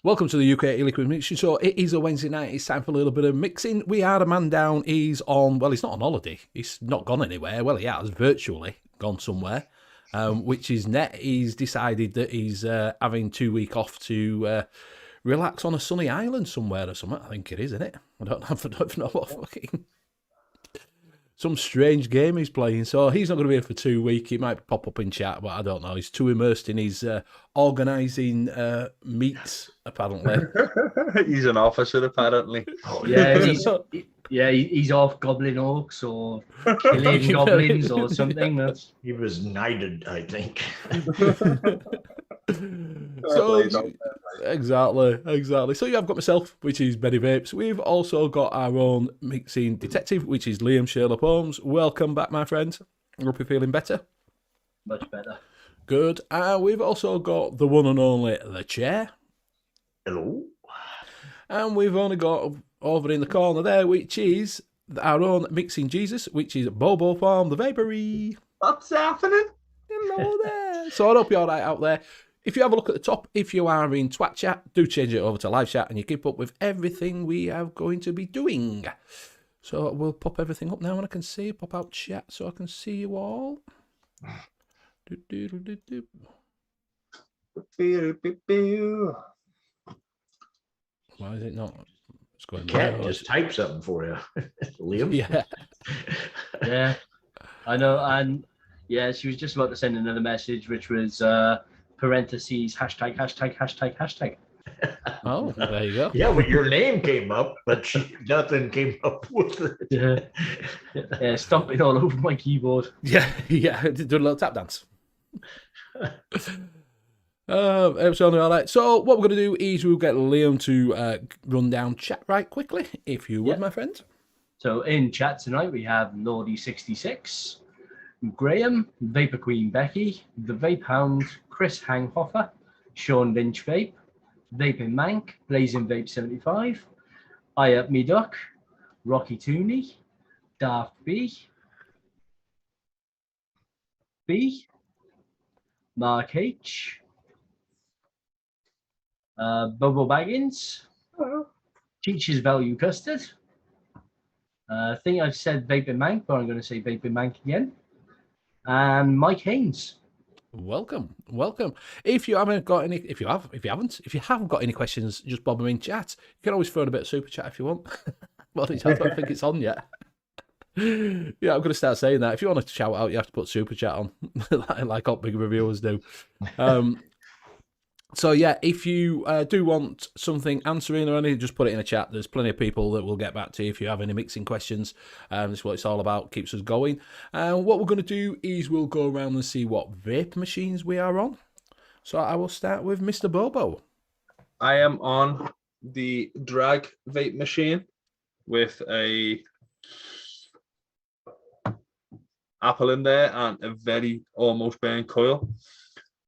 Welcome to the U.K.E-liquid Mixing Show. It is a Wednesday night. It's time for a little bit of mixing. We had a man down. He's on, well, he's not on holiday. He's not gone anywhere. Well, he has virtually gone somewhere, which is net. He's decided that he's having 2 weeks off to relax on a sunny island somewhere or something. I think it is, isn't it? I don't know what fucking... Some strange game he's playing. So he's not going to be here for 2 weeks. He might pop up in chat, but I don't know. He's too immersed in his organising meets, apparently. He's an officer, apparently. Oh, yeah, he's off gobbling orcs or killing goblins or something. He was knighted, I think. So exactly. So you have got myself, which is Benny Vapes. We've also got our own mixing detective, which is Liam Sherlock Holmes. Welcome back, my friend. I hope you're feeling better. Much better. Good. We've also got the one and only the chair. Hello. And we've only got over in the corner there, which is our own mixing Jesus, which is Bobo from the Vapory. What's happening? Hello there. So I hope you're all right out there. If you have a look at the top, if you are in Twat Chat, do change it over to Live Chat and you keep up with everything we are going to be doing. So we'll pop everything up now and I can see, pop out chat so I can see you all. Why is it not? It's going Cat just type something for you, Liam. Yeah, I know. And yeah, she was just about to send another message, which was parentheses, hashtag. Oh, there you go. Yeah, well, your name came up, but nothing came up with it. Yeah, stomping all over my keyboard. Yeah, do a little tap dance. Absolutely all right. So what we're going to do is we'll get Liam to run down chat right quickly, if you would, my friend. So in chat tonight we have Lordy66, Graham, Vapor Queen Becky, the Vape Hound, Chris Hanghofer, Sean Lynch Vape, Vaping Mank, Blazing Vape 75, I Up Me Duck, Rocky Tooney, Daft B, Mark H, Bobo Baggins, Teacher's Value Custard. I think I've said Vaping Mank, but I'm going to say Vaping Mank again. And Mike Haynes. Welcome. If you haven't got any, if you haven't got any questions, just bob them in chat. You can always throw in a bit of super chat if you want. Well, I don't think it's on yet. Yeah, I'm going to start saying that. If you want to shout out, you have to put super chat on, like all big reviewers do. So yeah, if you do want something answering or anything, just put it in a chat. There's plenty of people that will get back to you if you have any mixing questions. This is what it's all about, keeps us going. What we're going to do is we'll go around and see what vape machines we are on. So I will start with Mr. Bobo. I am on the drag vape machine with a apple in there and a very almost burnt coil.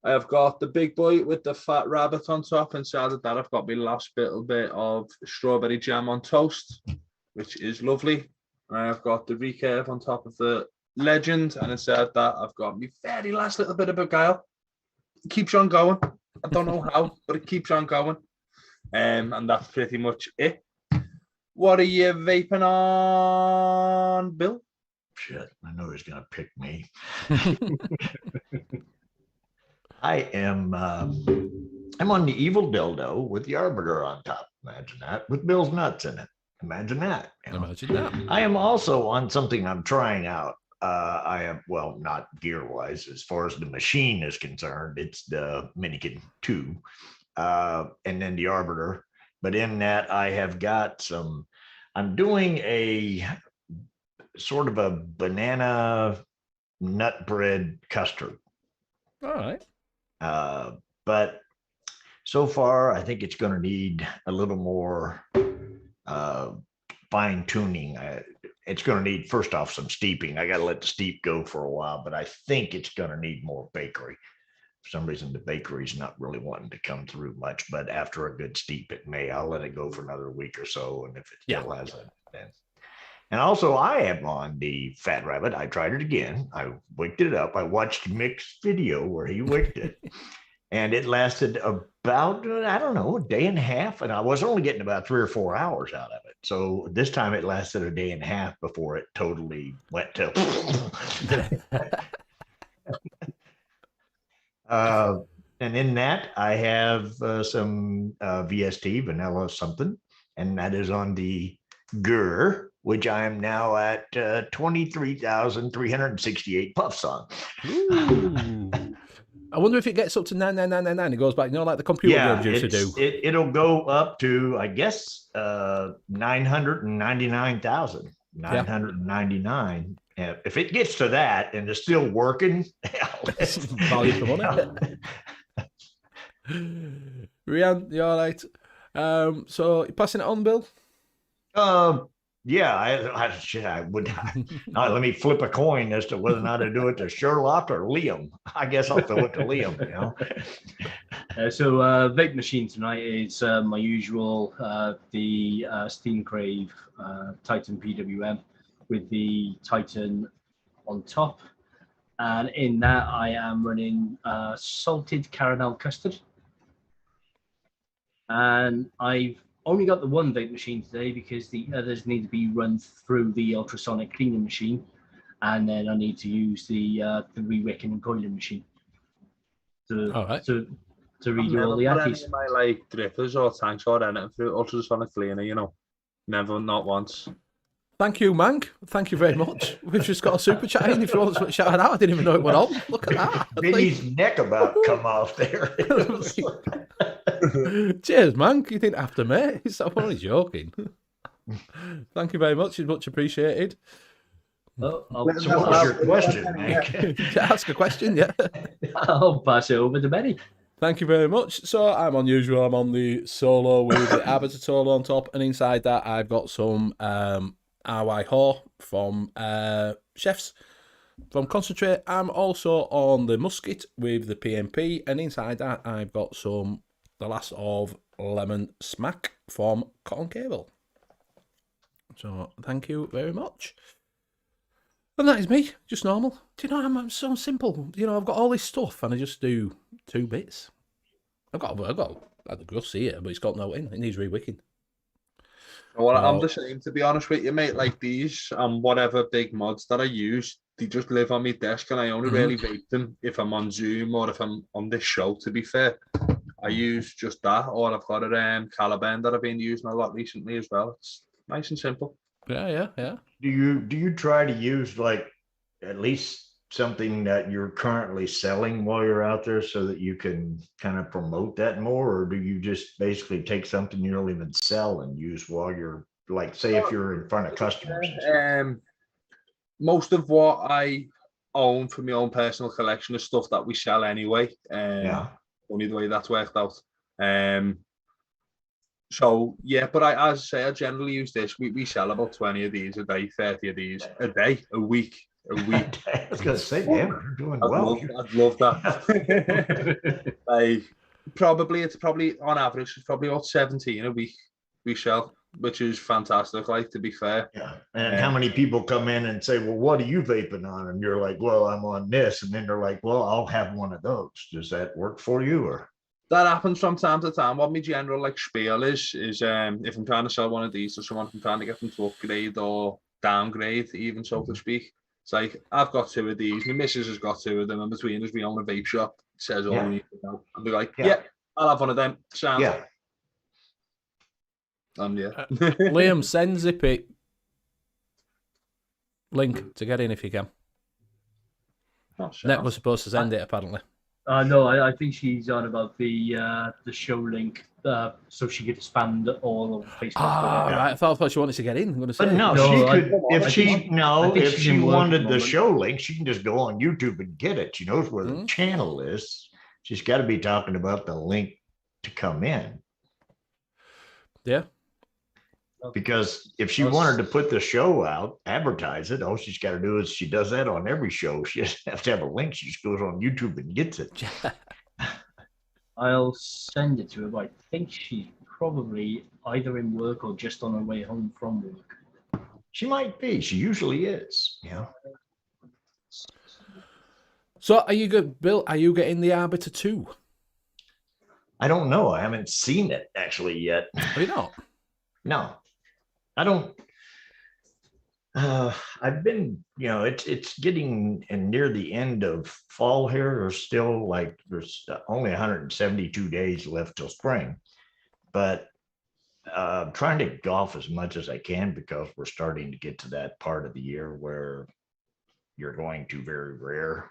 I've got the big boy with the fat rabbit on top. Inside of that, I've got my last little bit of strawberry jam on toast, which is lovely. And I've got the recurve on top of the legend. And inside that, I've got my very last little bit of beguile. It keeps on going. I don't know how, but it keeps on going. And that's pretty much it. What are you vaping on, Bill? Shit, I know he's going to pick me. I am I'm on the evil dildo with the arbiter on top. Imagine that, with Bill's nuts in it. Imagine that. Imagine that. I am also on something I'm trying out. I am, well, not gear-wise, as far as the machine is concerned. It's the Minikin 2, and then the arbiter. But in that, I have got some, I'm doing a sort of a banana nut bread custard. All right. But so far, I think it's going to need a little more fine tuning. It's going to need, first off, some steeping. I got to let the steep go for a while, but I think it's going to need more bakery. For some reason, the bakery's not really wanting to come through much, but after a good steep, it may. I'll let it go for another week or so, and if it still hasn't, then. And also, I am on the Fat Rabbit. I tried it again. I wicked it up. I watched Mick's video where he wicked it. And it lasted about, I don't know, a day and a half. And I was only getting about 3 or 4 hours out of it. So this time it lasted a day and a half before it totally went to. And in that, I have some VST, vanilla something, and that is on the GUR, which I am now at 23,368 puffs on. Ooh. I wonder if it gets up to 99999. It goes back, like the computer games used to do. It'll go up to, I guess, 999. If it gets to that and it's still working, value for money. Rian, you all right? So you're passing it on, Bill? Yeah, I would. Let me flip a coin as to whether or not to do it to Sherlock or Liam. I guess I'll throw it to Liam. So vape machine tonight is my usual, the Steam Crave Titan PWM with the Titan on top, and in that I am running salted caramel custard, and I've only got the one vape machine today because the others need to be run through the ultrasonic cleaning machine, and then I need to use the re-wicking and coiling machine to redo all the acties. My like drippers or tanks or anything through ultrasonic cleaner, never, not once. Thank you, Mank. Thank you very much. We've just got a super chat in. If you want to shout it out, I didn't even know it went on. Look at that. Vinny's neck about come off there. Cheers, Mank. You didn't have to, mate. I'm only joking. Thank you very much. It's much appreciated. So what was your question, Mank? Ask a question, yeah. I'll pass it over to Benny. Thank you very much. So I'm unusual. I'm on the solo with the Abertatolo on top, and inside that I've got some RY Haw from Chefs from Concentrate. I'm also on the Musket with the PMP, and inside that I've got some the last of Lemon Smack from Cotton Cable. So thank you very much. And that is me, just normal. Do you know, I'm so simple. I've got all this stuff and I just do 2 bits. I've got the Gus here, but it's got no in. It needs re-wicking. Well, I'm the same, to be honest with you, mate. Like these and whatever big mods that I use, they just live on my desk, and I only really vape them if I'm on Zoom or if I'm on this show, to be fair. I use just that, or I've got a Caliban that I've been using a lot recently as well. It's nice and simple. Yeah. Do you try to use like at least something that you're currently selling while you're out there so that you can kind of promote that more, or do you just basically take something you don't even sell and use while you're, like, say if you're in front of customers? Most of what I own for my own personal collection is stuff that we sell anyway. Only the way that's worked out. So yeah, but as I say, I generally use this. We sell about 20 of these a day, 30 of these a day, a week. I was gonna say, damn, you're doing well. I'd love that. It's probably on average, it's probably about 17 a week we sell, which is fantastic, like, to be fair. Yeah. And how many people come in and say, well, what are you vaping on? And you're like, well, I'm on this. And then they're like, well, I'll have one of those. Does that work for you? Or that happens from time to time. What my general spiel is if I'm trying to sell one of these to someone, I'm trying to get them to upgrade or downgrade, even, so to speak. It's like, I've got 2 of these, my missus has got 2 of them, and between us we own a vape shop. It says all we need to know. And they're like, yeah, I'll have one of them. Sounds. Yeah. Liam, send Zippy link to get in if you can. Net was supposed to send it, apparently. No, I think she's on about the show link, so she could expand all of Facebook. Right. I thought she wanted to get in. I'm going to say. But no, she could. If she wanted the show link, she can just go on YouTube and get it. She knows where the channel is. She's got to be talking about the link to come in. Yeah. Because if she wanted to put the show out, advertise it, all she's got to do is, she does that on every show. She doesn't have to have a link. She just goes on YouTube and gets it. I'll send it to her, but I think she's probably either in work or just on her way home from work. She might be. She usually is. Yeah. So are you good, Bill? Are you getting the Arbiter 2? I don't know. I haven't seen it actually yet. Have you not? No, I don't. I've been, it's getting and near the end of fall here. There's only 172 days left till spring, but trying to golf as much as I can because we're starting to get to that part of the year where you're going to very rare,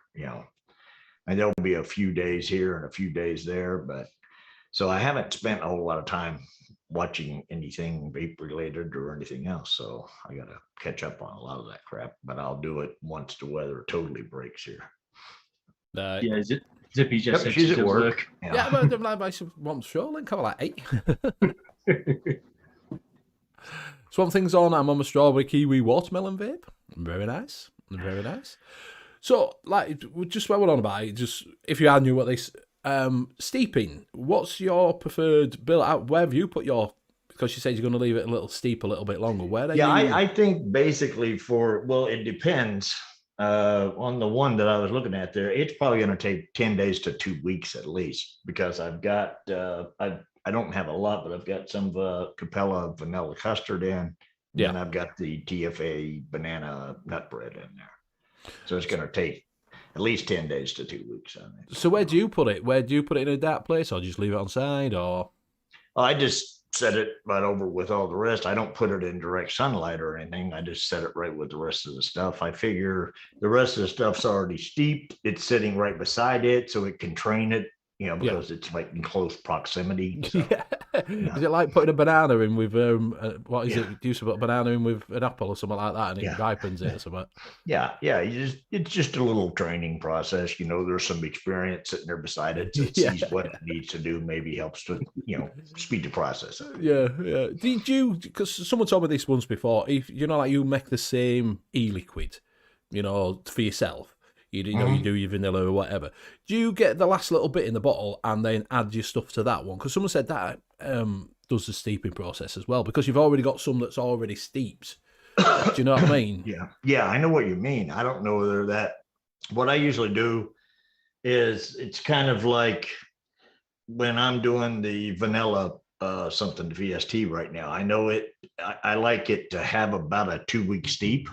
and there'll be a few days here and a few days there, but so I haven't spent a whole lot of time watching anything vape related or anything else. So I got to catch up on a lot of that crap, but I'll do it once the weather totally breaks here. Yeah, Zippy just said she's at work. Yeah, but I one show, like, come on, like 8. Swamp Thing's on. I'm on my strawberry kiwi watermelon vape. Very nice. Very nice. So, like, just what we're on about, just if you knew what this steeping, what's your preferred build out? Where have you put your, because you said you're going to leave it a little steep a little bit longer. Where are you? I think basically it depends on the one that I was looking at there. It's probably going to take 10 days to 2 weeks at least, because I've got, I don't have a lot, but I've got some Capella vanilla custard in. Yeah. And I've got the TFA banana nut bread in there. So it's going to take at least 10 days to 2 weeks. I think. So where do you put it? Where do you put it in a dark place, or just leave it on side, or? I just set it right over with all the rest. I don't put it in direct sunlight or anything. I just set it right with the rest of the stuff. I figure the rest of the stuff's already steeped. It's sitting right beside it, so it can train it, because it's like in close proximity. So, yeah. Is it like putting a banana in with what is it? Do you put a banana in with an apple or something like that, and it ripens it or something? Yeah. It's just a little training process. There's some experience sitting there beside it. So it sees what it needs to do. Maybe helps to speed the process up. Yeah. Did you? Because someone told me this once before. If like you make the same e-liquid, for yourself. You do your vanilla or whatever. Do you get the last little bit in the bottle and then add your stuff to that one? Because someone said that does the steeping process as well, because you've already got some that's already steeped. Do you know what I mean? Yeah, I know what you mean. I don't know whether what I usually do is it's kind of like when I'm doing the vanilla something VST right now. I know I like it to have about a 2-week steep.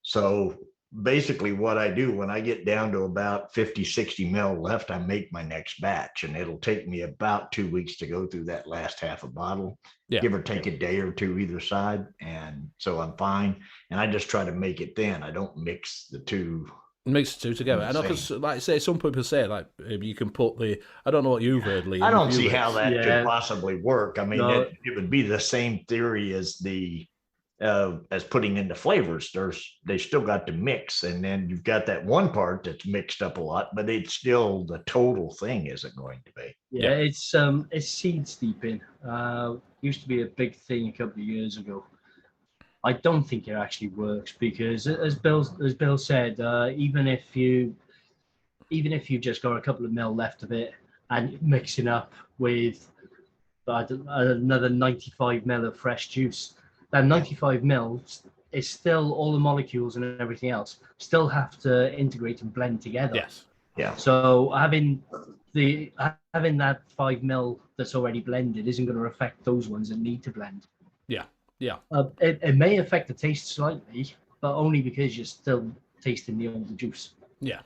So basically what I do when I get down to about 50, 60 mil left, I make my next batch, and it'll take me about 2 weeks to go through that last half a bottle, give or take a day or two either side. And so I'm fine. And I just try to make it thin. I don't mix the two. Mix the two together. I know, because like say some people say like you can put I don't know what you've heard, Lee. I don't see how that could possibly work. I mean, it would be the same theory as as putting in the flavors. They still got to mix, and then you've got that one part that's mixed up a lot, but it's still the total thing isn't going to be. It's seed steeping. Used to be a big thing a couple of years ago. I don't think it actually works, because as Bill said, even if you just got a couple of mil left of it and mixing up with another 95 mil of fresh juice, that 95 mils is still, all the molecules and everything else still have to integrate and blend together. Yes. Yeah. So having that 5 mil that's already blended isn't going to affect those ones that need to blend. Yeah. It may affect the taste slightly, but only because you're still tasting the older juice. Yeah.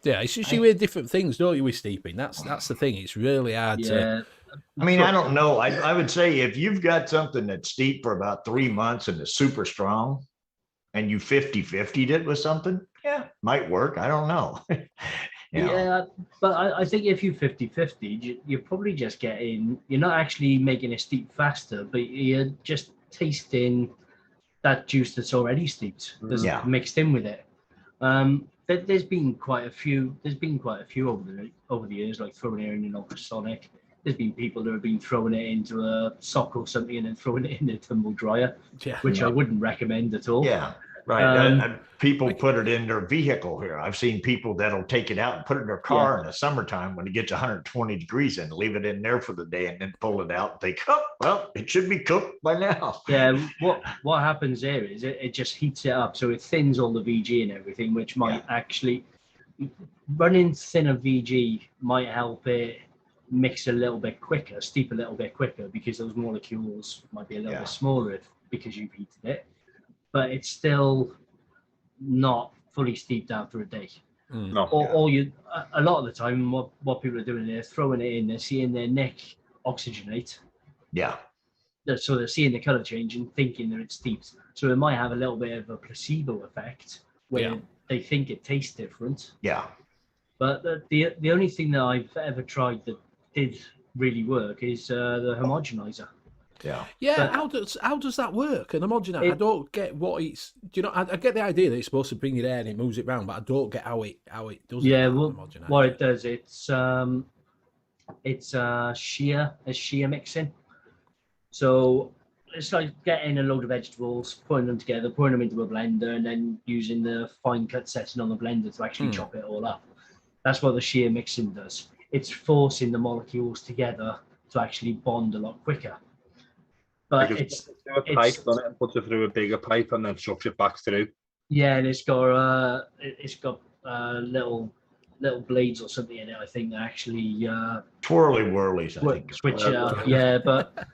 It's just you hear different things, don't you, with steeping? That's the thing. It's really hard to. I mean, I don't know. I would say if you've got something that's steep for about 3 months and is super strong, and you 50-50'd it with something, might work. I don't know. But I think if you 50-50, you're probably just you're not actually making it steep faster, but you're just tasting that juice that's already steeped, that's mixed in with it. There's been quite a few over the years, like throwing it in an ultrasonic. There's been people that have been throwing it into a sock or something and then throwing it in a tumble dryer, which I wouldn't recommend at all. Yeah, right. People put it in their vehicle here. I've seen people that'll take it out and put it in their car in the summertime when it gets 120 degrees and leave it in there for the day, and then pull it out and think, well, it should be cooked by now. Yeah, what happens there is it just heats it up, so it thins all the VG and everything, which might actually, running thinner VG might help it mix a little bit quicker, steep a little bit quicker, because those molecules might be a little bit smaller because you've heated it, but it's still not fully steeped after a day. No. Or a lot of the time, what people are doing, they're throwing it in, they're seeing their neck oxygenate. Yeah. So they're seeing the color change and thinking that it's steeped. So it might have a little bit of a placebo effect where they think it tastes different. Yeah. But the only thing that I've ever tried that did really work is the homogenizer. Yeah. Yeah, But how does that work? An homogenizer, I don't get what it's. Do you know? I get the idea that it's supposed to bring it air and it moves it around, but I don't get how it does it. Yeah, well, what it does, it's shear mixing. So it's like getting a load of vegetables, putting them together, pouring them into a blender, and then using the fine cut setting on the blender to actually chop it all up. That's what the shear mixing does. It's forcing the molecules together to actually bond a lot quicker. But it's a pipe on it and puts it through a bigger pipe and then sucks it back through. Yeah, and it's got little blades or something in it. I think that actually Twirly whirlies, I think. Switch it up. Yeah, but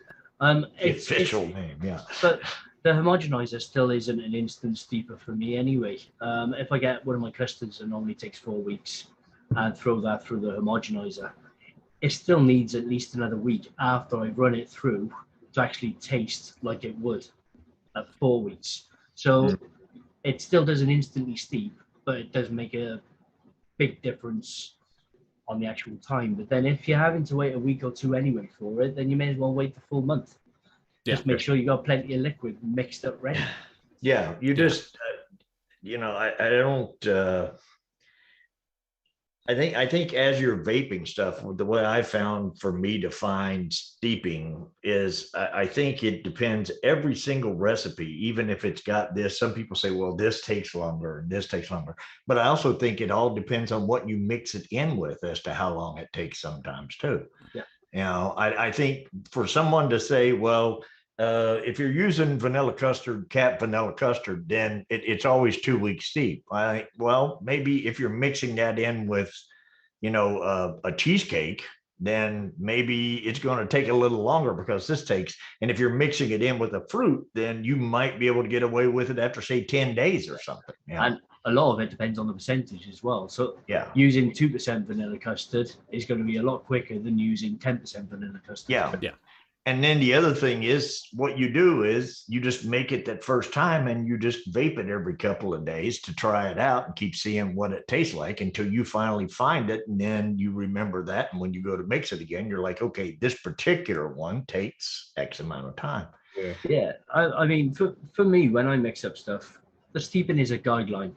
it's official name. Yeah. But the homogenizer still isn't an instant steeper for me anyway. If I get one of my custards that normally takes 4 weeks and throw that through the homogenizer, it still needs at least another week after I run it through to actually taste like it would at 4 weeks. So it still doesn't instantly steep, but it does make a big difference on the actual time. But then if you're having to wait a week or two anyway for it, then you may as well wait the full month. Just make sure you got plenty of liquid mixed up ready. Yeah, you just, I don't. I think as you're vaping stuff, the way I found for me to find steeping is I think it depends every single recipe, even if it's got this. Some people say, well, this takes longer and this takes longer. But I also think it all depends on what you mix it in with as to how long it takes sometimes too. Yeah. I think for someone to say, well, if you're using cap vanilla custard, then it's always 2 weeks steep. Well, maybe if you're mixing that in with, a cheesecake, then maybe it's going to take a little longer because this takes. And if you're mixing it in with a fruit, then you might be able to get away with it after, say, 10 days or something. And a lot of it depends on the percentage as well. So using 2% vanilla custard is going to be a lot quicker than using 10% vanilla custard. Yeah. And then the other thing is what you do is you just make it that first time and you just vape it every couple of days to try it out and keep seeing what it tastes like until you finally find it. And then you remember that. And when you go to mix it again, you're like, okay, this particular one takes X amount of time. Yeah. I mean, for me, when I mix up stuff, the steeping is a guideline.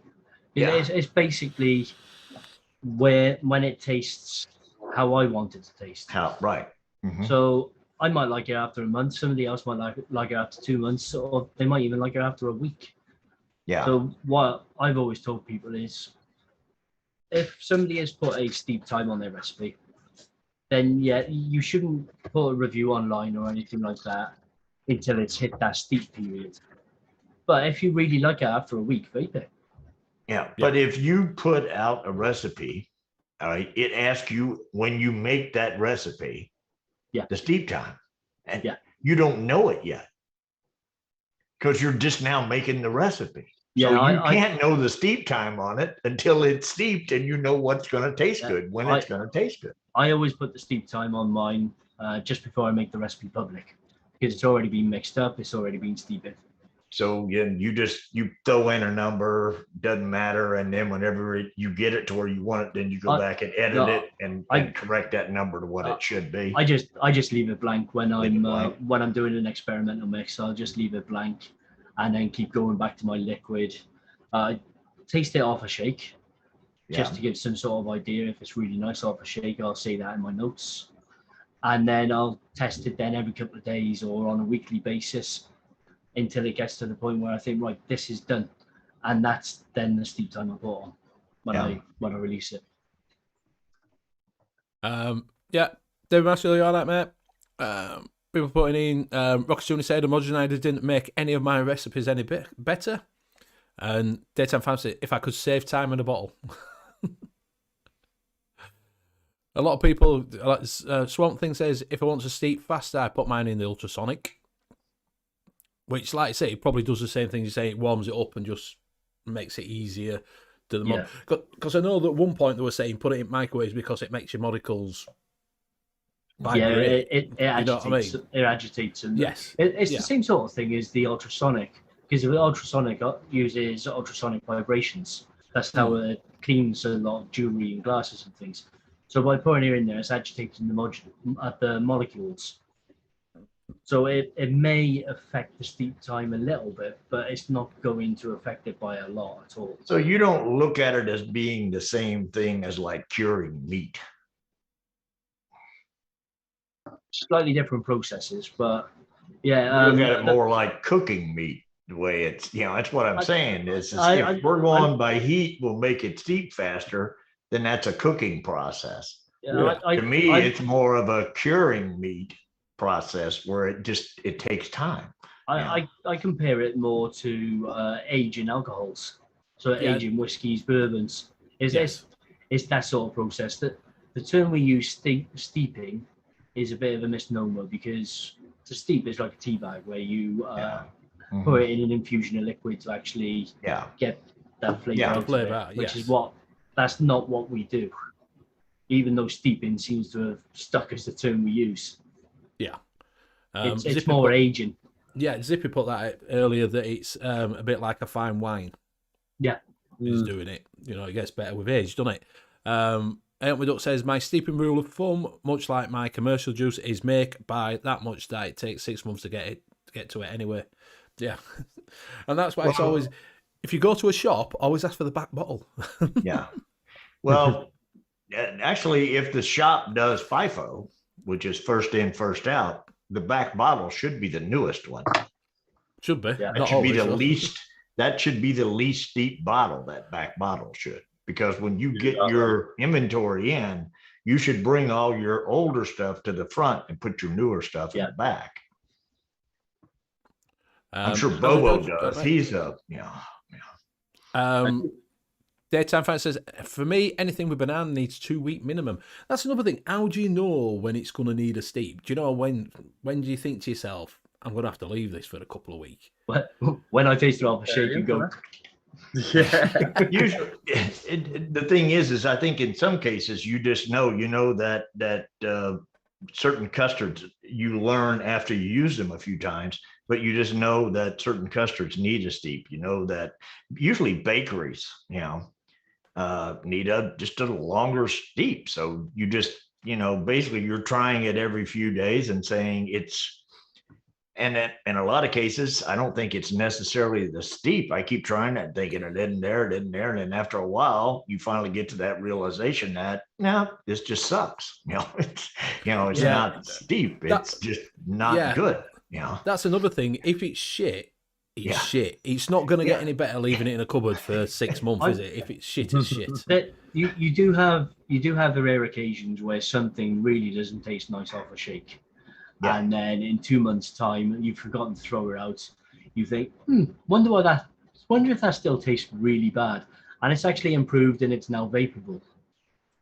It's basically when it tastes how I want it to taste. Right. Mm-hmm. So I might like it after a month. Somebody else might like it after 2 months, or they might even like it after a week. Yeah. So what I've always told people is, if somebody has put a steep time on their recipe, then you shouldn't put a review online or anything like that until it's hit that steep period. But if you really like it after a week, vape it. Yeah. But if you put out a recipe, all right, it asks you when you make that recipe, the steep time, and you don't know it yet because you're just now making the recipe. So you can't know the steep time on it until it's steeped and you know what's going to taste good when it's going to taste good. I always put the steep time on mine just before I make the recipe public because it's already been mixed up. It's already been steeped. So you throw in a number, doesn't matter, and then whenever you get it to where you want it, then you go back and edit it and correct that number to what it should be. I just leave it blank when I'm doing an experimental mix. I'll just leave it blank, and then keep going back to my liquid. Taste it off a shake, just to give some sort of idea. If it's really nice off a shake, I'll say that in my notes, and then I'll test it then every couple of days or on a weekly basis, until it gets to the point where I think, right, this is done. And that's then the steep time I put on when I release it. David Master, you all right, mate? People putting in, Rocky Tuna said homogenizer didn't make any of my recipes any better. And Daytime Fancy, if I could save time in a bottle. A lot of people, like Swamp Thing says, if I want to steep faster, I put mine in the ultrasonic. Which, like I say, it probably does the same thing. You say it warms it up and just makes it easier to the mod. Because I know that at one point they were saying put it in microwaves because it makes your modicles vibrate. It agitates. It agitates them. Yes, it's the same sort of thing as the ultrasonic, because the ultrasonic uses ultrasonic vibrations. That's how it cleans a lot of jewelry and glasses and things. So by putting it in there, it's agitating the molecules. So it may affect the steep time a little bit, but it's not going to affect it by a lot at all. So you don't look at it as being the same thing as like curing meat. Slightly different processes, but You look at it more like cooking meat. The way it's, that's what I'm saying is if we're going by heat, will make it steep faster, then that's a cooking process. To me, it's more of a curing meat process where it takes time. I compare it more to aging alcohols, so aging whiskeys, bourbons. It's that sort of process. That the term we use, steeping, is a bit of a misnomer, because to steep is like a tea bag where you put it in an infusion of liquid to actually get that flavor out of it, which is that's not what we do. Even though steeping seems to have stuck as the term we use. Yeah. It's more aging. Yeah, Zippy put that earlier, that it's a bit like a fine wine. Yeah. He's doing it. It gets better with age, doesn't it? Antwood Duck says, my steeping rule of thumb, much like my commercial juice, is make by that much that it takes 6 months to get to it anyway. Yeah. And that's why it's always, if you go to a shop, always ask for the back bottle. Yeah. Well, actually, if the shop does FIFO, which is first in, first out, the back bottle should be the newest one. Should be. Yeah, that should be the least. That should be the least steep bottle. That back bottle should, because when you get your inventory in, you should bring all your older stuff to the front and put your newer stuff in the back. I'm sure Bobo does. He's Daytime Fan says, for me, anything with banana needs 2 week minimum. That's another thing. How do you know when it's going to need a steep? Do you know when do you think to yourself, I'm going to have to leave this for a couple of weeks? When I taste it off a shake, you go. Yeah. Usually, the thing is I think in some cases you just know, that certain custards you learn after you use them a few times, but you just know that certain custards need a steep. That usually bakeries, need just a longer steep. So you just, basically you're trying it every few days and saying and in a lot of cases, I don't think it's necessarily the steep. I keep trying that, thinking it isn't there. And then after a while, you finally get to that realization that, this just sucks. It's not steep. It's just not good. That's another thing. If it's shit, it's shit. It's not going to get any better leaving it in a cupboard for 6 months, is it? If it's shit, it's shit. You do have the rare occasions where something really doesn't taste nice off a shake. Yeah. And then in 2 months' time, you've forgotten to throw it out. You think, wonder if that still tastes really bad. And it's actually improved and it's now vaporable.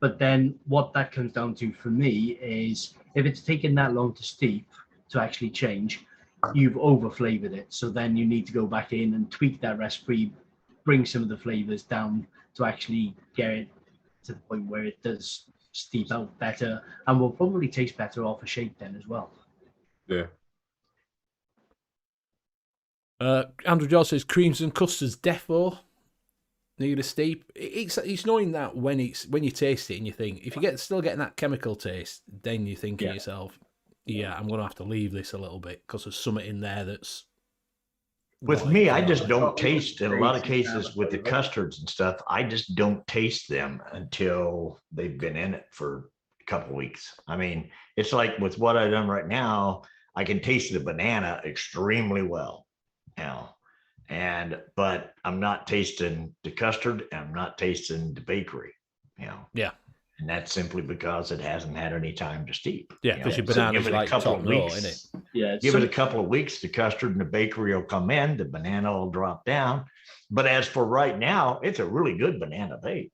But then what that comes down to for me is, if it's taken that long to steep to actually change, you've over flavored it. So then you need to go back in and tweak that recipe, bring some of the flavors down to actually get it to the point where it does steep out better and will probably taste better off a shake then as well. Yeah. Andrew George says creams and custards defo need a steep. It's knowing that when you taste it and you think, if you still getting that chemical taste, then you think to yourself, I'm going to have to leave this a little bit because there's something in there that's. With me, I just don't taste, in a lot of cases with the custards and stuff, I just don't taste them until they've been in it for a couple of weeks. I mean, it's like with what I've done right now, I can taste the banana extremely well now. But I'm not tasting the custard and I'm not tasting the bakery, Yeah. And that's simply because it hasn't had any time to steep. Yeah, because your banana's like top raw, isn't it? Yeah. Give it a couple of weeks, the custard and the bakery will come in, the banana will drop down. But as for right now, it's a really good banana vape.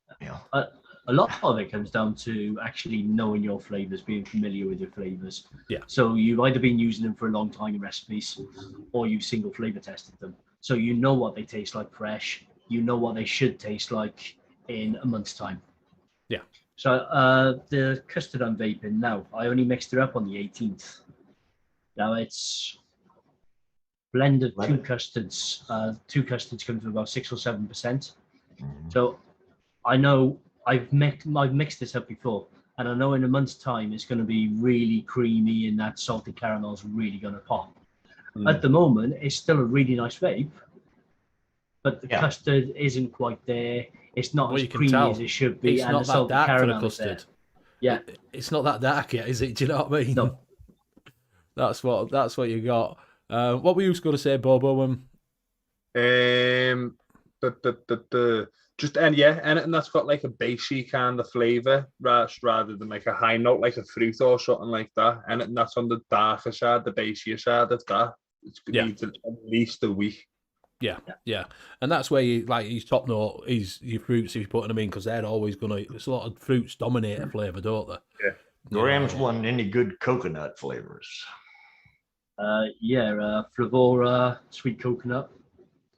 a lot of it comes down to actually knowing your flavors, being familiar with your flavors. Yeah. So you've either been using them for a long time in recipes, or you've single flavor tested them. So you know what they taste like fresh. You know what they should taste like in a month's time. Yeah. So the custard I'm vaping now, I only mixed it up on the 18th. Now it's blend of two custards. Two custards comes to about 6 or 7%. So I know I've mixed this up before, and I know in a month's time it's going to be really creamy, and that salted caramel is really going to pop. At the moment, it's still a really nice vape, but the custard isn't quite there. It's not as creamy as it should be, it's and not the salted that dark caramel for the is there. custard. Yeah, It's not that dark yet, is it? Do you know what I mean? No. That's what you got. What were you going to say, Bobo? Just anything that's got like a basey kind of flavor, rather than like a high note, like a fruit or something like that. Anything that's on the darker side, the basier side of that, it's needs at least a week. Yeah, and that's where you like his top note is your fruits if you're putting them in, because they're always gonna. It's a lot of fruits dominate a flavour, don't they? Yeah. Graham's want any good coconut flavors? Flavora sweet coconut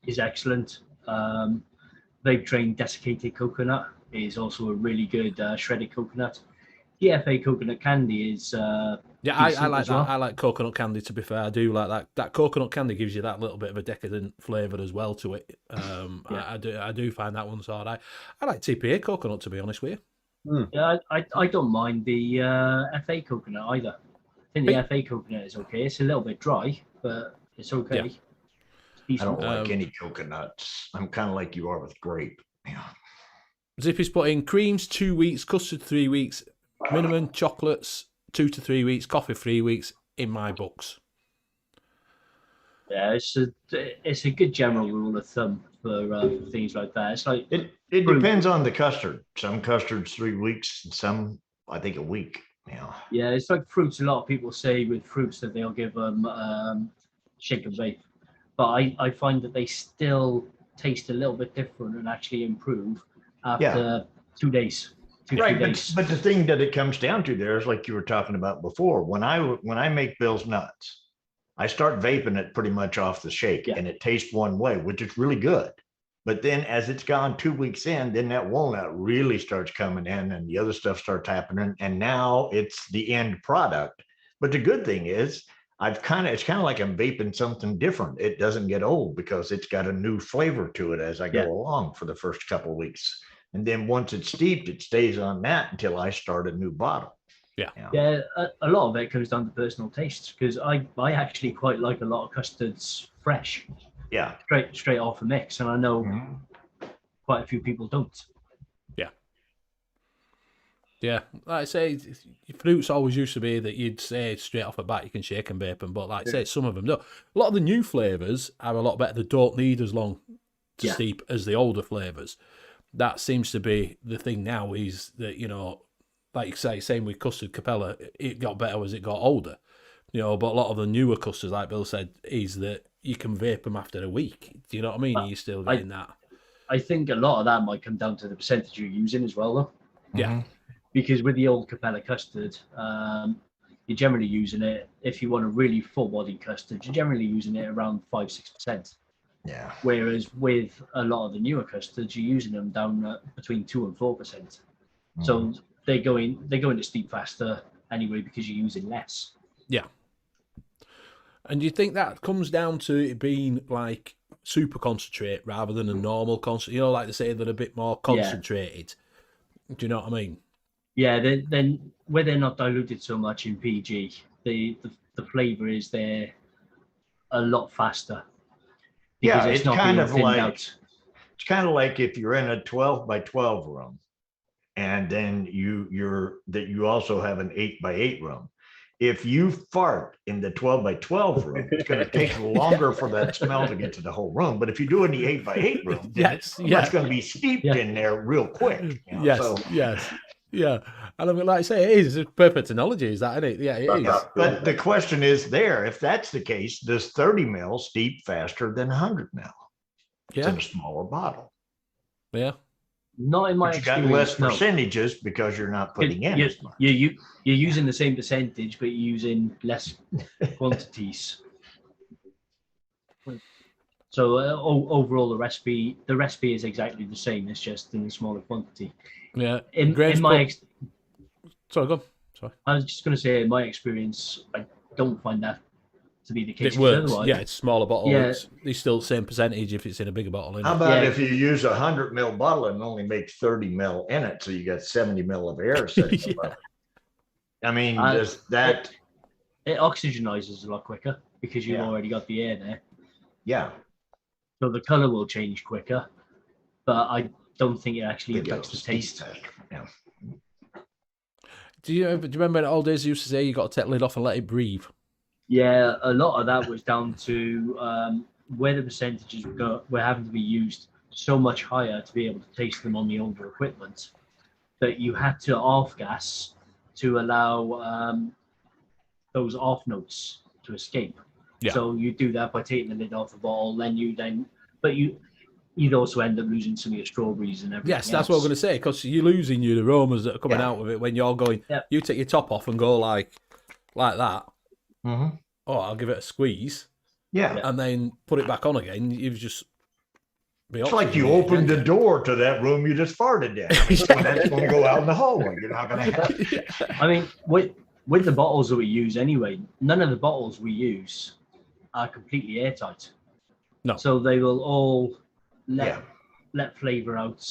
is excellent. Vape Train desiccated coconut is also a really good shredded coconut. DFA coconut candy is I like that. Well. I like coconut candy. To be fair, I do like that. That coconut candy gives you that little bit of a decadent flavour as well to it. I do find that one sort. I like TPA coconut, to be honest with you. Yeah, I don't mind the FA coconut either. I think the FA coconut is okay. It's a little bit dry, but it's okay. I don't like any coconuts. I'm kind of like you are with grape. Yeah. Zippy's put in creams 2 weeks, custard 3 weeks, minimum chocolates 2 to 3 weeks, coffee 3 weeks in my books. Yeah, it's a good general rule of thumb for things like that. It's like it depends on the custard. Some custards 3 weeks, and some I think a week. Yeah, it's like fruits. A lot of people say with fruits that they'll give them shake and vape, but I find that they still taste a little bit different and actually improve after 2 days. Right, but the thing that it comes down to there is like you were talking about before. When I make Bill's nuts, I start vaping it pretty much off the shake, and it tastes one way, which is really good. But then as it's gone 2 weeks in, then that walnut really starts coming in and the other stuff starts happening. And now it's the end product. But the good thing is it's kind of like I'm vaping something different. It doesn't get old because it's got a new flavor to it as I go along for the first couple of weeks. And then once it's steeped, it stays on that until I start a new bottle. Yeah, a lot of it comes down to personal tastes, because I actually quite like a lot of custards fresh. Yeah. Straight off a mix. And I know quite a few people don't. Yeah, like I say, fruits always used to be that you'd say straight off the bat you can shake and vape them, but like I say, some of them don't. A lot of the new flavours are a lot better. They don't need as long to steep as the older flavours. That seems to be the thing now, is that, you know, like you say, same with custard Capella, it got better as it got older. You know, but a lot of the newer custards, like Bill said, is that you can vape them after a week. Do you know what I mean? You're still getting that. I think a lot of that might come down to the percentage you're using as well, though. Yeah. Because with the old Capella custard, you're generally using it, if you want a really full-bodied custard, you're generally using it around 5-6%. Yeah. Whereas with a lot of the newer custards, you're using them down between 2 and 4%. So they're going to steep faster anyway because you're using less. Yeah. And do you think that comes down to it being like super concentrate rather than a normal concentrate? You know, like they say, they're a bit more concentrated. Do you know what I mean? Yeah, then where they're not diluted so much in PG, the flavour is there a lot faster. Yeah, it's kind of like it's kind of like if you're in a 12 by 12 room, and then you also have an 8 by 8 room. If you fart in the 12 by 12 room, it's going to take longer for that smell to get to the whole room. But if you do it in the 8 by 8 room, it's going to be steeped in there real quick. You know? Yeah. And I mean, like I say, it is a perfect analogy, is that, isn't it? Yeah, it is. But the question is there, if that's the case, does 30 mil steep faster than 100 mil? It's in a smaller bottle. Yeah. Not in my But you got experience. less No. percentages because you're not putting in as much. You're using the same percentage, but you're using less quantities. So overall, the recipe is exactly the same. It's just in a smaller quantity. Yeah. In Graham's my Sorry, go on. Sorry. I was just going to say, in my experience, I don't find that to be the case. It works. Otherwise, Yeah, it's a smaller bottle. Yeah. It's still the same percentage if it's in a bigger bottle. Isn't How it? about Yeah. if you use 100 ml bottle and only make 30 ml in it, so you got 70 ml of air sitting Yeah. above it? I mean, Uh, does that? it oxygenizes a lot quicker because you've Yeah. already got the air there. Yeah, So the color will change quicker, but I don't think it actually think affects the it'll taste. steep faster. Yeah. Do you remember in the old days you used to say you got to take the lid off and let it breathe? Yeah, a lot of that was down to where the percentages were having to be used so much higher to be able to taste them on the older equipment that you had to off gas to allow those off notes to escape. Yeah. So you do that by taking the lid off the bottle, but you'd also end up losing some of your strawberries and everything. Yes, that's what I'm going to say, because you're losing your aromas that are coming Yeah. out of it when you're going. Yeah. You take your top off and go like that. Mm-hmm. Oh, I'll give it a squeeze, Yeah. and then put it back on again. You've just. It's like you opened the door to that room you just farted in. I mean, that's going to go out in the hallway. You're not going to have. I mean, with the bottles that we use anyway, none of the bottles we use are completely airtight. No. So they will all Yeah. let flavor out,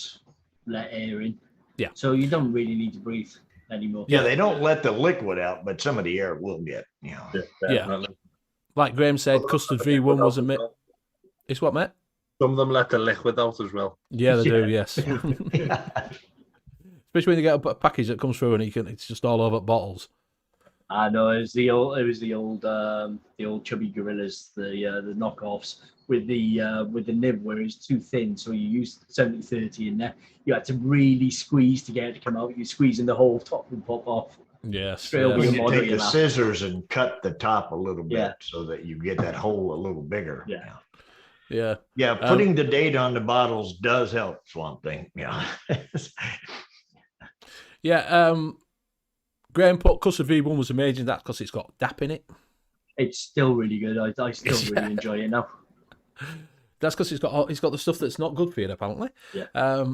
let air in. Yeah. So you don't really need to breathe anymore. Yeah, they don't let the liquid out, but some of the air will get. Yeah, Yeah. definitely. Like Graham said, custard V1 was a myth. It's what, mate? Some of them let the liquid out as well. Yeah, they do. Yeah. Yes. Especially when you get a package that comes through and it's just all over bottles. I know it was the old chubby gorillas, the knockoffs with the nib where it's too thin, so you used 70-30 in there. You had to really squeeze to get it to come out. You squeeze in the whole top and pop off. Yes. Straight over You the need to model, take you the know. scissors and cut the top a little bit Yeah. so that you get that hole a little bigger. Yeah. Yeah. Yeah, putting the date on the bottles does help, Swamp Thing. Yeah. Yeah. Graham put custard V1 was amazing. That's because it's got DAP in it. It's still really good. I still really enjoy it now. That's because it's got the stuff that's not good for you, apparently. Yeah.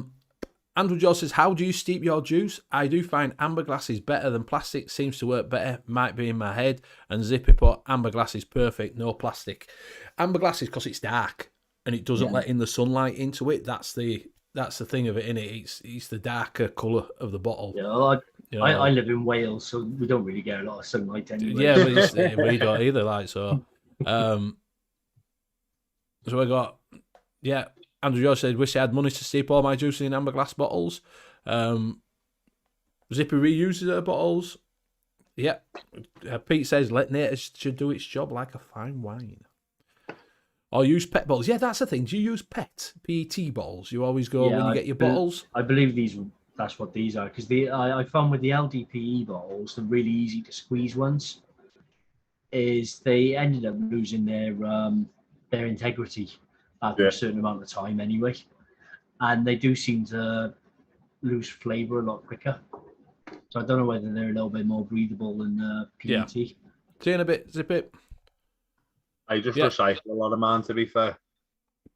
Andrew Joe says, how do you steep your juice? I do find amber glass is better than plastic. Seems to work better. Might be in my head. And Zippy put, amber glass is perfect. No plastic. Amber glass is because it's dark and it doesn't let in the sunlight into it. That's the thing of it, innit? It's the darker colour of the bottle. Yeah, well, You know? I live in Wales, so we don't really get a lot of sunlight anyway. Yeah, but we don't either, like, so. So I got, Andrew Joe said, wish I had money to steep all my juice in amber glass bottles. Zippy reuses her bottles. Yeah. Pete says, let nature should do its job like a fine wine. Or use PET bottles. Yeah, that's the thing. Do you use PET bottles? You always go when you get your bottles? I believe that's what these are, because I found with the LDPE bottles, the really easy to squeeze ones, is they ended up losing their integrity after a certain amount of time anyway, and they do seem to lose flavour a lot quicker. So I don't know whether they're a little bit more breathable than PET. See you in a bit, Zip it. I just recycle a lot of mine, to be fair.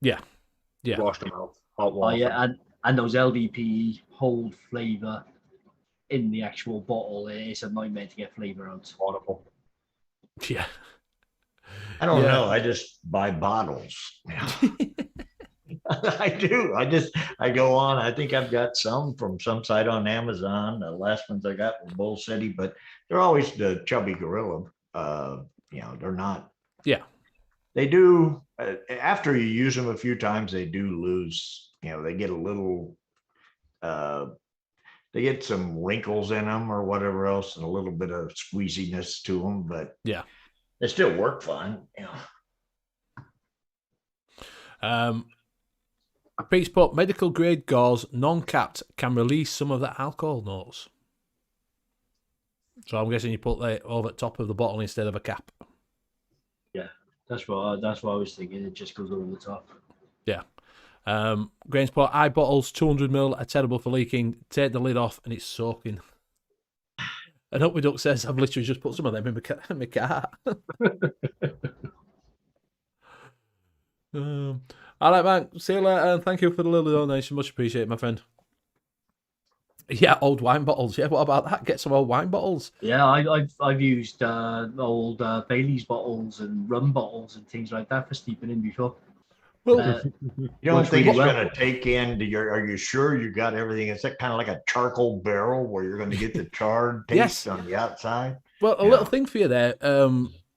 Yeah. Wash them out, hot water. Oh yeah, and those LDPE hold flavour in the actual bottle. It's a nightmare to get flavour out. Horrible. Yeah. I don't know. I just buy bottles. I do. I go on. I think I've got some from some site on Amazon. The last ones I got were Bull City, but they're always the chubby gorilla. They're not. Yeah. They do. After you use them a few times, they do lose. They get a little. They get some wrinkles in them or whatever else, and a little bit of squeeziness to them. But yeah, they still work fine. Pete's put medical grade gauze, non-capped, can release some of the alcohol notes. So I'm guessing you put that over the top of the bottle instead of a cap. Yeah, that's what I was thinking. It just goes over the top. Yeah. Grains Port eye bottles, 200ml, are terrible for leaking. Take the lid off and it's soaking. And Up With Duck says, I've literally just put some of them in my car. All right, man. See you later, and thank you for the little donation. Much appreciated, my friend. Yeah, old wine bottles. Yeah, what about that? Get some old wine bottles. Yeah, I've used old Bailey's bottles and rum bottles and things like that for steeping in before. Well, You don't Works think really it's well. going to take into your? Are you sure you got everything? Is that kind of like a charcoal barrel where you're going to get the charred taste Yes. on the outside? well, a Yeah. little thing for you there.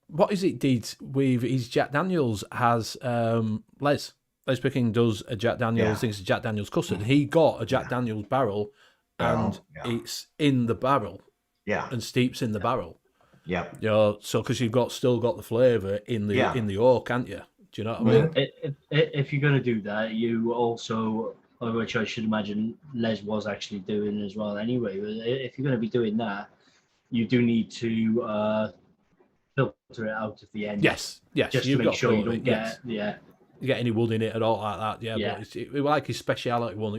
What is it, Deeds, with his Jack Daniels has Les Picking does a Jack Daniels, Yeah. thinks it's Jack Daniels custard. He got a Jack Daniels barrel, and Yeah. it's in the barrel Yeah. and steeps in the barrel. Yeah. You know, so because you've still got the flavour in the oak, can't you? Do you know what I mean? If you're going to do that, you also, which I should imagine Les was actually doing as well anyway, but if you're going to be doing that, you do need to filter it out of the end. Yes, Just to you've make got sure you filter don't it, get, yes. You get any wood in it at all like that. Yeah, Yeah. but it was like his speciality one.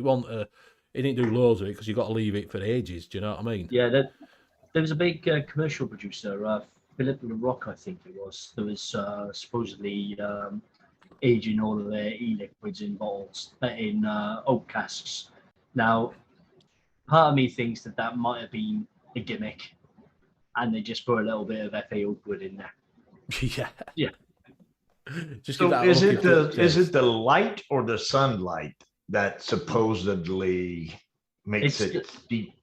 He didn't do loads of it because you got to leave it for ages. Do you know what I mean? Yeah, there was a big commercial producer, Philip LaRock, I think it was. There was supposedly aging all of their e-liquids in bottles, in oak casks. Now, part of me thinks that might have been a gimmick, and they just put a little bit of FA Oakwood in there. Yeah. Yeah. Just So give that is a it look the at is it the light or the sunlight that supposedly makes It's it deep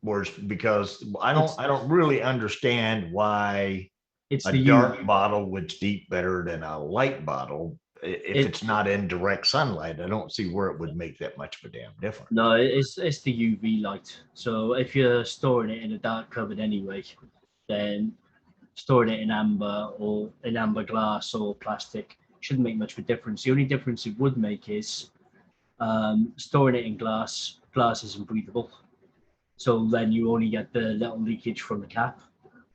worse? Because I don't really understand why It's a the dark UV. bottle would steep better than a light bottle if it's not in direct sunlight. I don't see where it would make that much of a damn difference. No, it's the UV light. So if you're storing it in a dark cupboard anyway, then storing it in amber or in amber glass or plastic shouldn't make much of a difference. The only difference it would make is storing it in glass. Glass isn't breathable, so then you only get the little leakage from the cap.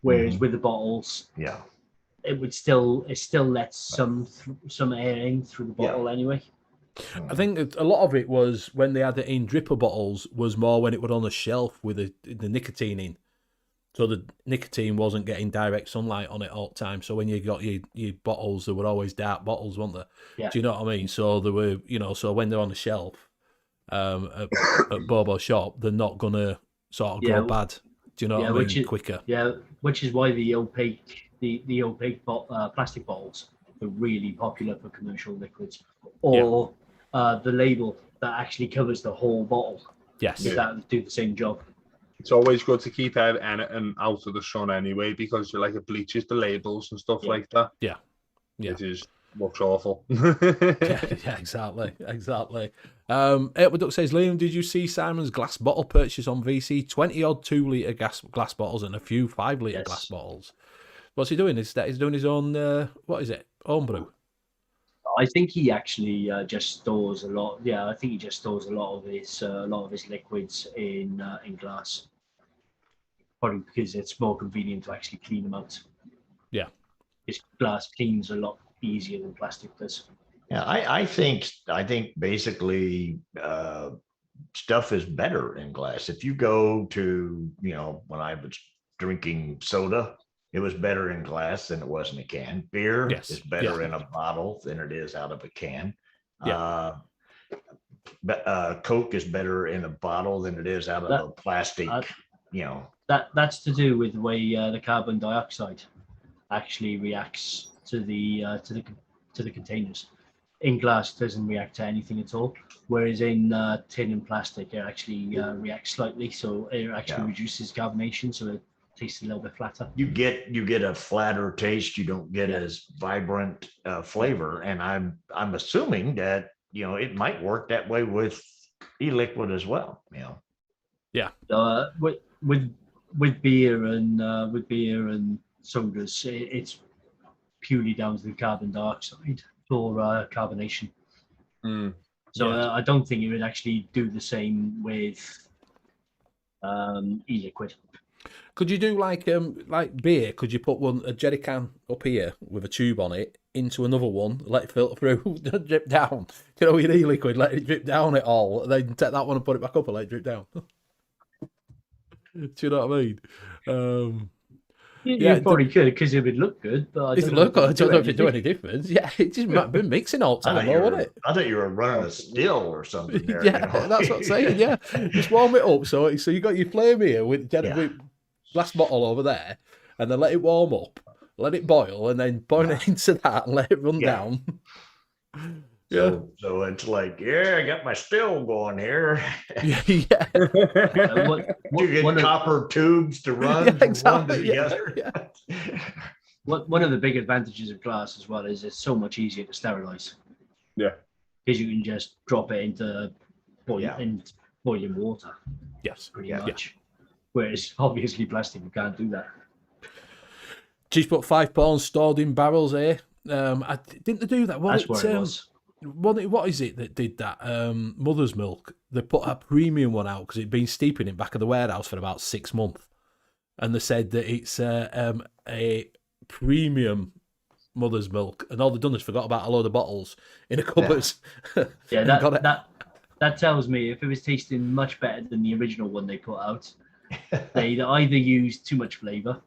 Whereas with the bottles, Yeah. it still lets some air in through the bottle anyway. I think that a lot of it was when they had it in dripper bottles was more when it was on a shelf with the nicotine in. So the nicotine wasn't getting direct sunlight on it all the time. So when you got your bottles, there were always dark bottles, weren't there? Yeah. Do you know what I mean? So there were, so when they're on the shelf at Bobo's shop, they're not going to sort of go bad. Do you know what I mean? Quicker. Yeah, which is why the opaque plastic bottles are really popular for commercial liquids, or the label that actually covers the whole bottle. Yes. That do the same job. It's always good to keep anything out of the sun anyway, because it bleaches the labels and stuff like that. Yeah. It looks awful. yeah, exactly. Edward Duck says, Liam, did you see Simon's glass bottle purchase on VC? 20 odd 2 litre glass bottles and a few 5 litre glass bottles. What's he doing? He's doing his own, what is it? Homebrew. I think he actually just stores a lot. Yeah, I think he just stores a lot of his liquids in glass. Probably because it's more convenient to actually clean them out. Yeah, because glass cleans a lot easier than plastic does. Yeah, I think basically stuff is better in glass. If you go to, when I was drinking soda, it was better in glass than it was in a can. Beer is better in a bottle than it is out of a can. Yeah. Coke is better in a bottle than it is out of a plastic, That's to do with the way the carbon dioxide actually reacts to the containers. In glass, it doesn't react to anything at all, whereas in tin and plastic, it actually reacts slightly, so it actually reduces carbonation, so it tastes a little bit flatter. You get a flatter taste. You don't get as vibrant flavor, and I'm assuming that it might work that way with e-liquid as well. Yeah. With beer and sodas, it's purely down to the carbon dioxide for carbonation. So I don't think it would actually do the same with e-liquid. Could you do like beer? Could you put a jerry can up here with a tube on it into another one, let it filter through, drip down. You know, your e-liquid, let it drip down it all, then take that one and put it back up and let it drip down. Do you know what I mean? You probably could because it would look good, but I don't know if it do any difference. Yeah, it just might be mixing all the time, wouldn't it? I thought you were running a still or something there. Yeah, that's what I'm saying. Yeah, just warm it up. So you got your flame here with glass bottle over there, and then let it warm up, let it boil, and then boil it into that and let it run down. So it's like, I got my still going here. Yeah. You get copper tubes to run from one to the other. Yeah. One of the big advantages of glass as well is it's so much easier to sterilize. Yeah. Because you can just drop it into boiling water. Yes. Pretty much. Whereas obviously plastic, you can't do that. She's put 5 pounds stored in barrels here. Didn't they do that? That's where it was. What is it that did that? Mother's Milk. They put a premium one out because it'd been steeping in back of the warehouse for about 6 months, and they said that it's a premium Mother's Milk, and all they've done is forgot about a load of bottles in a cupboard. Yeah, that tells me if it was tasting much better than the original one they put out, they either used too much flavour,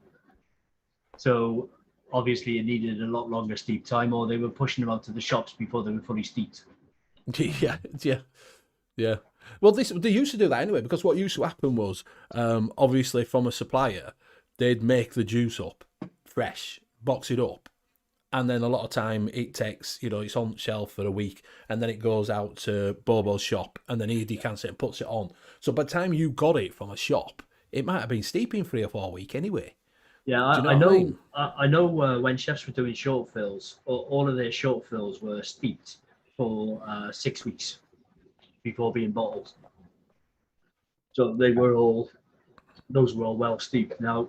so obviously it needed a lot longer steep time, or they were pushing them out to the shops before they were fully steeped. Yeah. Well, they used to do that anyway, because what used to happen was, obviously from a supplier, they'd make the juice up fresh, box it up, and then a lot of time it takes, it's on shelf for a week, and then it goes out to Bobo's shop, and then he decants it and puts it on. So by the time you got it from a shop, it might have been steeping 3 or 4 weeks anyway. Yeah, I know when chefs were doing short fills, all of their short fills were steeped for 6 weeks before being bottled. So those were all well steeped. Now,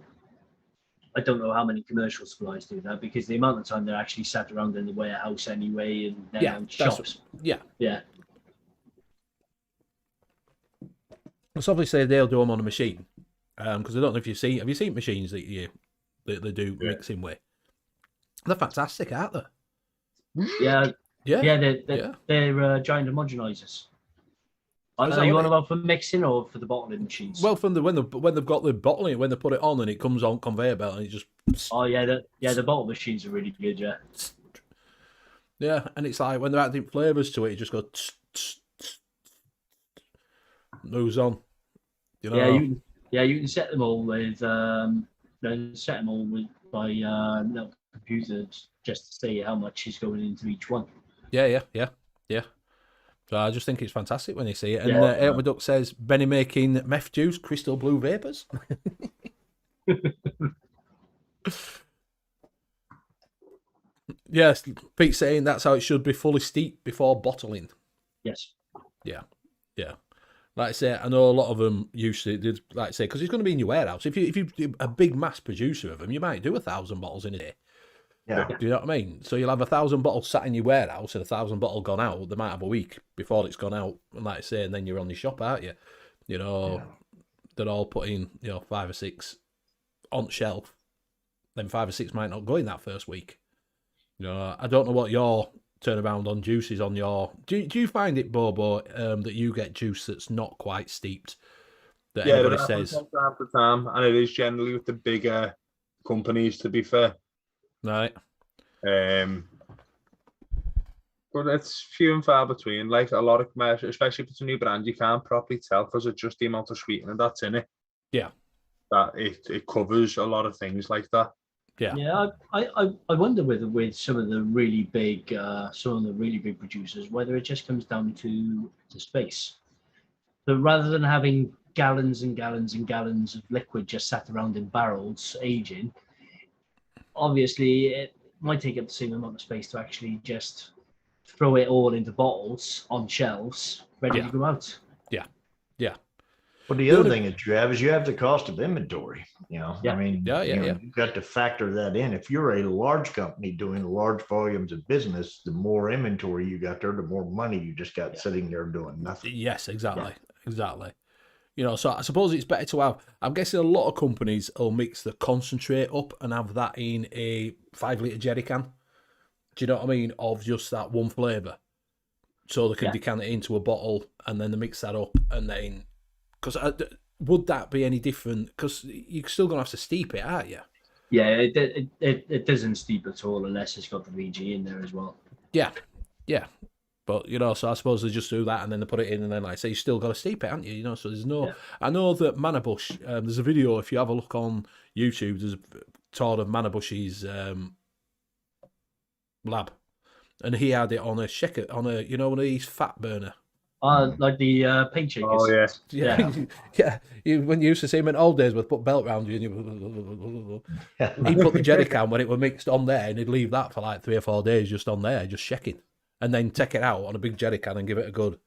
I don't know how many commercial suppliers do that, because the amount of time they're actually sat around in the warehouse anyway, and then on shops. Yeah. It's obviously they'll do them on a machine, because I don't know if have you seen machines that they do mixing with? They're fantastic, aren't they? Yeah. They're giant homogenizers. Are you on about for mixing or for the bottling machines? Well, when they've got the bottling, when they put it on and it comes on conveyor belt and it just. Oh yeah, the bottle machines are really good. Yeah. Yeah, and it's like when they're adding flavors to it, it just goes. Moves on. You can set them all with by computers just to see how much is going into each one. Yeah. So I just think it's fantastic when you see it. And Aitman Duck says Benny making meth juice, crystal blue vapors. Yes, Pete's saying that's how it should be, fully steeped before bottling. Yes. Yeah. Like I say, I know a lot of them used to, like I say, because it's going to be in your warehouse. If you're a big mass producer of them, you might do 1,000 bottles in a day. Yeah. Do you know what I mean? So you'll have 1,000 bottles sat in your warehouse and 1,000 bottles gone out. They might have a week before it's gone out, and like I say, and then you're on your shop, aren't you? They're all putting 5 or 6 on shelf. Then 5 or 6 might not go in that first week. I don't know what your turnaround on juice is on your. Do you find it, Bobo, that you get juice that's not quite steeped? That anybody says. From time to time, and it is generally with the bigger companies, to be fair. Right. But it's few and far between. Like a lot of commercial, especially if it's a new brand, you can't properly tell because it's just the amount of sweetener that's in it. Yeah. That it covers a lot of things like that. Yeah. I wonder with some of the really big producers whether it just comes down to space. So rather than having gallons and gallons and gallons of liquid just sat around in barrels aging, obviously it might take up the same amount of space to actually just throw it all into bottles on shelves ready to go out. Yeah. Well, the other thing that you have the cost of inventory. I mean, you've got to factor that in. If you're a large company doing large volumes of business, the more inventory you got there, the more money you just got sitting there doing nothing. Yes, exactly. So I suppose it's better to have. I'm guessing a lot of companies will mix the concentrate up and have that in a 5 litre jerry can, Do you know what I mean? Of just that one flavour. So they can Yeah. decant it into a bottle and then they mix that up and then... Because would that be any different? Because you're still going to have to steep it, aren't you? Yeah, it doesn't steep at all unless it's got the VG in there as well. Yeah, yeah. But, you know, so I suppose they just do that and then they put it in and then, like I say, you still got to steep it, haven't you? You know, so there's no... Yeah. I know that Manabush, there's a video, if you have a look on YouTube, there's a tour of Manabush's lab. And he had it on a shaker, on a, you know, one of these fat burner. Like the paint shakers. Oh yes. Yeah. Yeah. When you used to see him in old days with put belt round you and he'd put the jerry can when it was mixed on there and he'd leave that for like 3 or 4 days just on there, just shaking. And then take it out on a big jerry can and give it a good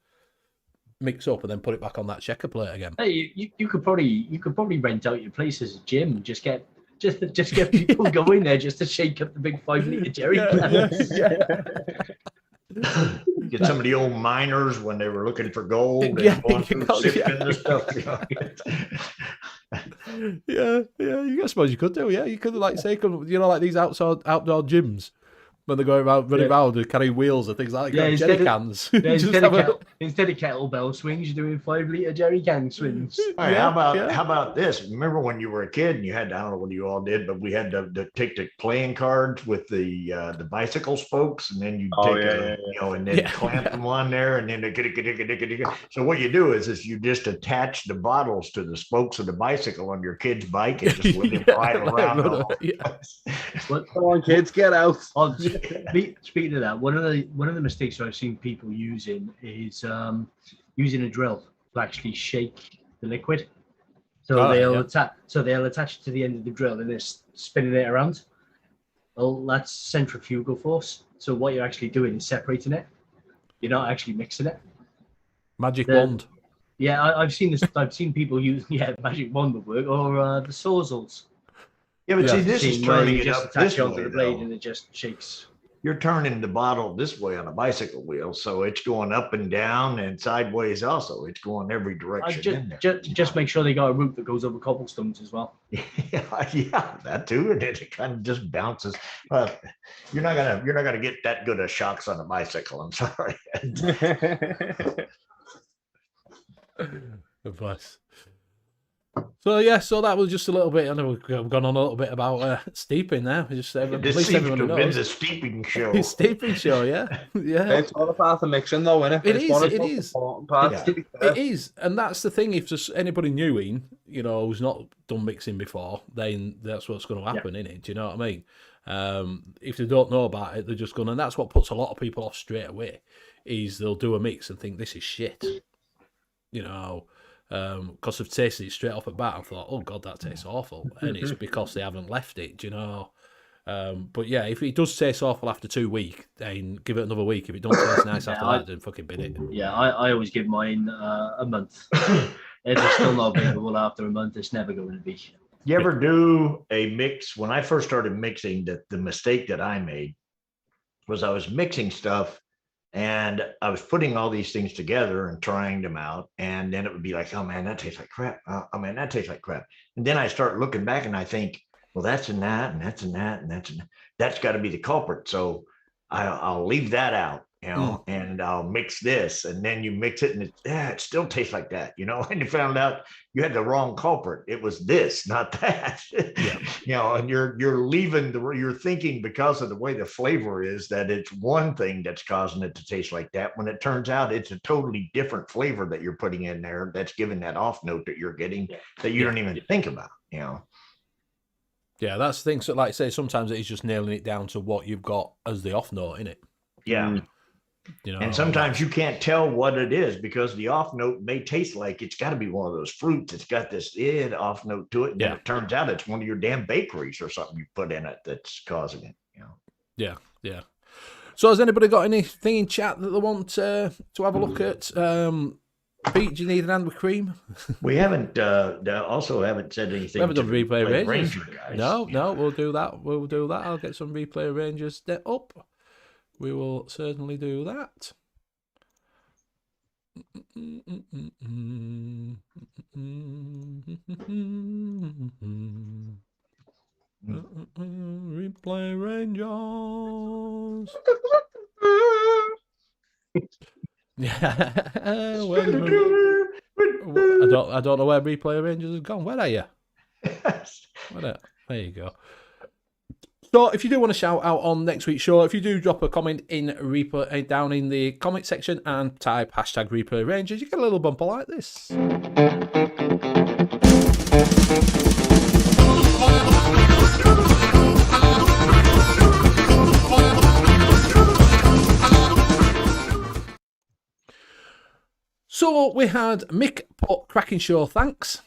mix up and then put it back on that shaker plate again. Hey, you could probably rent out your place as a gym and just get people going there just to shake up the big 5-litre jerry can. Get some of the old miners when they were looking for gold and Yeah, going through sifting the stuff. Yeah, I suppose you could do, yeah. You could, like, say, you know, like these outdoor gyms when they're going around, running around and carrying wheels and things like that. Yeah, Jerry cans. Instead of kettlebell swings, you're doing 5-litre jerry can swings. All right, how about this? Remember when you were a kid and you had, I don't know what you all did, but we had to take the playing cards with the bicycle spokes, and then you you know, and then clamp them on there, and then so what you do is you just attach the bottles to the spokes of the bicycle on your kid's bike and just let him ride around. Come on, kids, get out. Speaking of that, one of the mistakes I've seen people using is using a drill to actually shake the liquid. So they'll attach it to the end of the drill and they're spinning it around. Well, that's centrifugal force. So what you're actually doing is separating it. You're not actually mixing it. Magic wand. Yeah, I've seen this. I've seen people use magic wand would work or the sawzalls. Yeah, but see, this is turning it up this way, onto the blade and it just shakes. You're turning the bottle this way on a bicycle wheel, so it's going up and down and sideways also. It's going every direction. Just make sure they got a route that goes over cobblestones as well. Yeah, that too. And it kind of just bounces. You're not gonna get that good of shocks on a bicycle. I'm sorry. Advice. So yeah, so that was just a little bit. I know we've gone on a little bit about steeping there. Just this seems to have been the steeping show. It's steeping show, yeah. It's all about the mixing, though, isn't it? It is, and that's the thing. If there's anybody new in, you know, who's not done mixing before, then that's what's going to happen, isn't it? Do you know what I mean? If they don't know about it, they're just going, and that's what puts a lot of people off straight away. Is they'll do a mix and think this is shit, you know. Because I've tasted it straight off the bat and thought, oh God, that tastes awful. And it's because they haven't left it, do you know? But yeah, if it does taste awful after 2 weeks, then give it another week. If it don't taste nice after that, then fucking bin it. Yeah, I always give mine a month. If it's still not available after a month, it's never going to be. You ever do a mix? When I first started mixing, the mistake that I made was I was mixing stuff and I was putting all these things together and trying them out. And then it would be like, oh man, that tastes like crap. Oh man, that tastes like crap. And then I start looking back and I think, well, that's in that, and that's in that, and that's in that. That's got to be the culprit. So I'll leave that out, you know, and I'll mix this. And then you mix it and it still tastes like that, you know, and you found out you had the wrong culprit. It was this, not that. You know, and you're leaving you're thinking because of the way the flavor is that it's one thing that's causing it to taste like that, when it turns out it's a totally different flavor that you're putting in there that's giving that off note that you're getting that you don't even think about, you know. Yeah, that's the thing. So, like I say, sometimes it is just nailing it down to what you've got as the off note in it. Yeah. You know, and sometimes you can't tell what it is because the off note may taste like it's got to be one of those fruits. It's got this off note to it. And then it turns out it's one of your damn bakeries or something you put in it that's causing it. You know. Yeah. So, has anybody got anything in chat that they want to have a look at? Pete, do you need an hand with cream? We haven't also haven't said anything. We haven't done replay Rangers. Guys. No, we'll do that. We'll do that. I'll get some replay Rangers up. We will certainly do that. Replay Rangers. Yeah. Well, I don't know where Replay Rangers has gone. Where are you? There you go. So if you do want to shout out on next week's show, if you do drop a comment in replay down in the comment section and type hashtag Replay Rangers, you get a little bumper like this. So we had Mick put cracking show, thanks.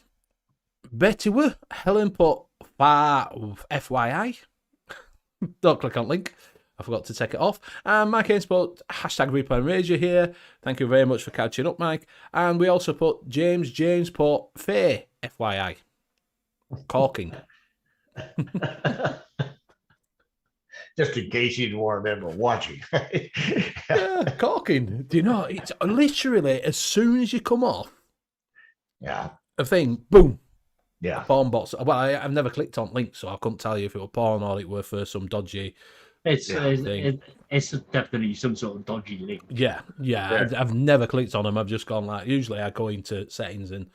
Betty were Helen put FYI. Don't click on link. I forgot to take it off. And Mike Haynes put hashtag Replay and Ranger here. Thank you very much for catching up, Mike. And we also put James put Faye, FYI. Corking. Just in case you weren't ever watching. Yeah, corking. Do you know, it's literally as soon as you come off a thing, boom. Yeah. Porn bots. Well, I've never clicked on links, so I couldn't tell you if it were porn or it were for some dodgy It's thing. it's definitely some sort of dodgy link. Yeah. I've never clicked on them. I've just gone like, usually I go into settings and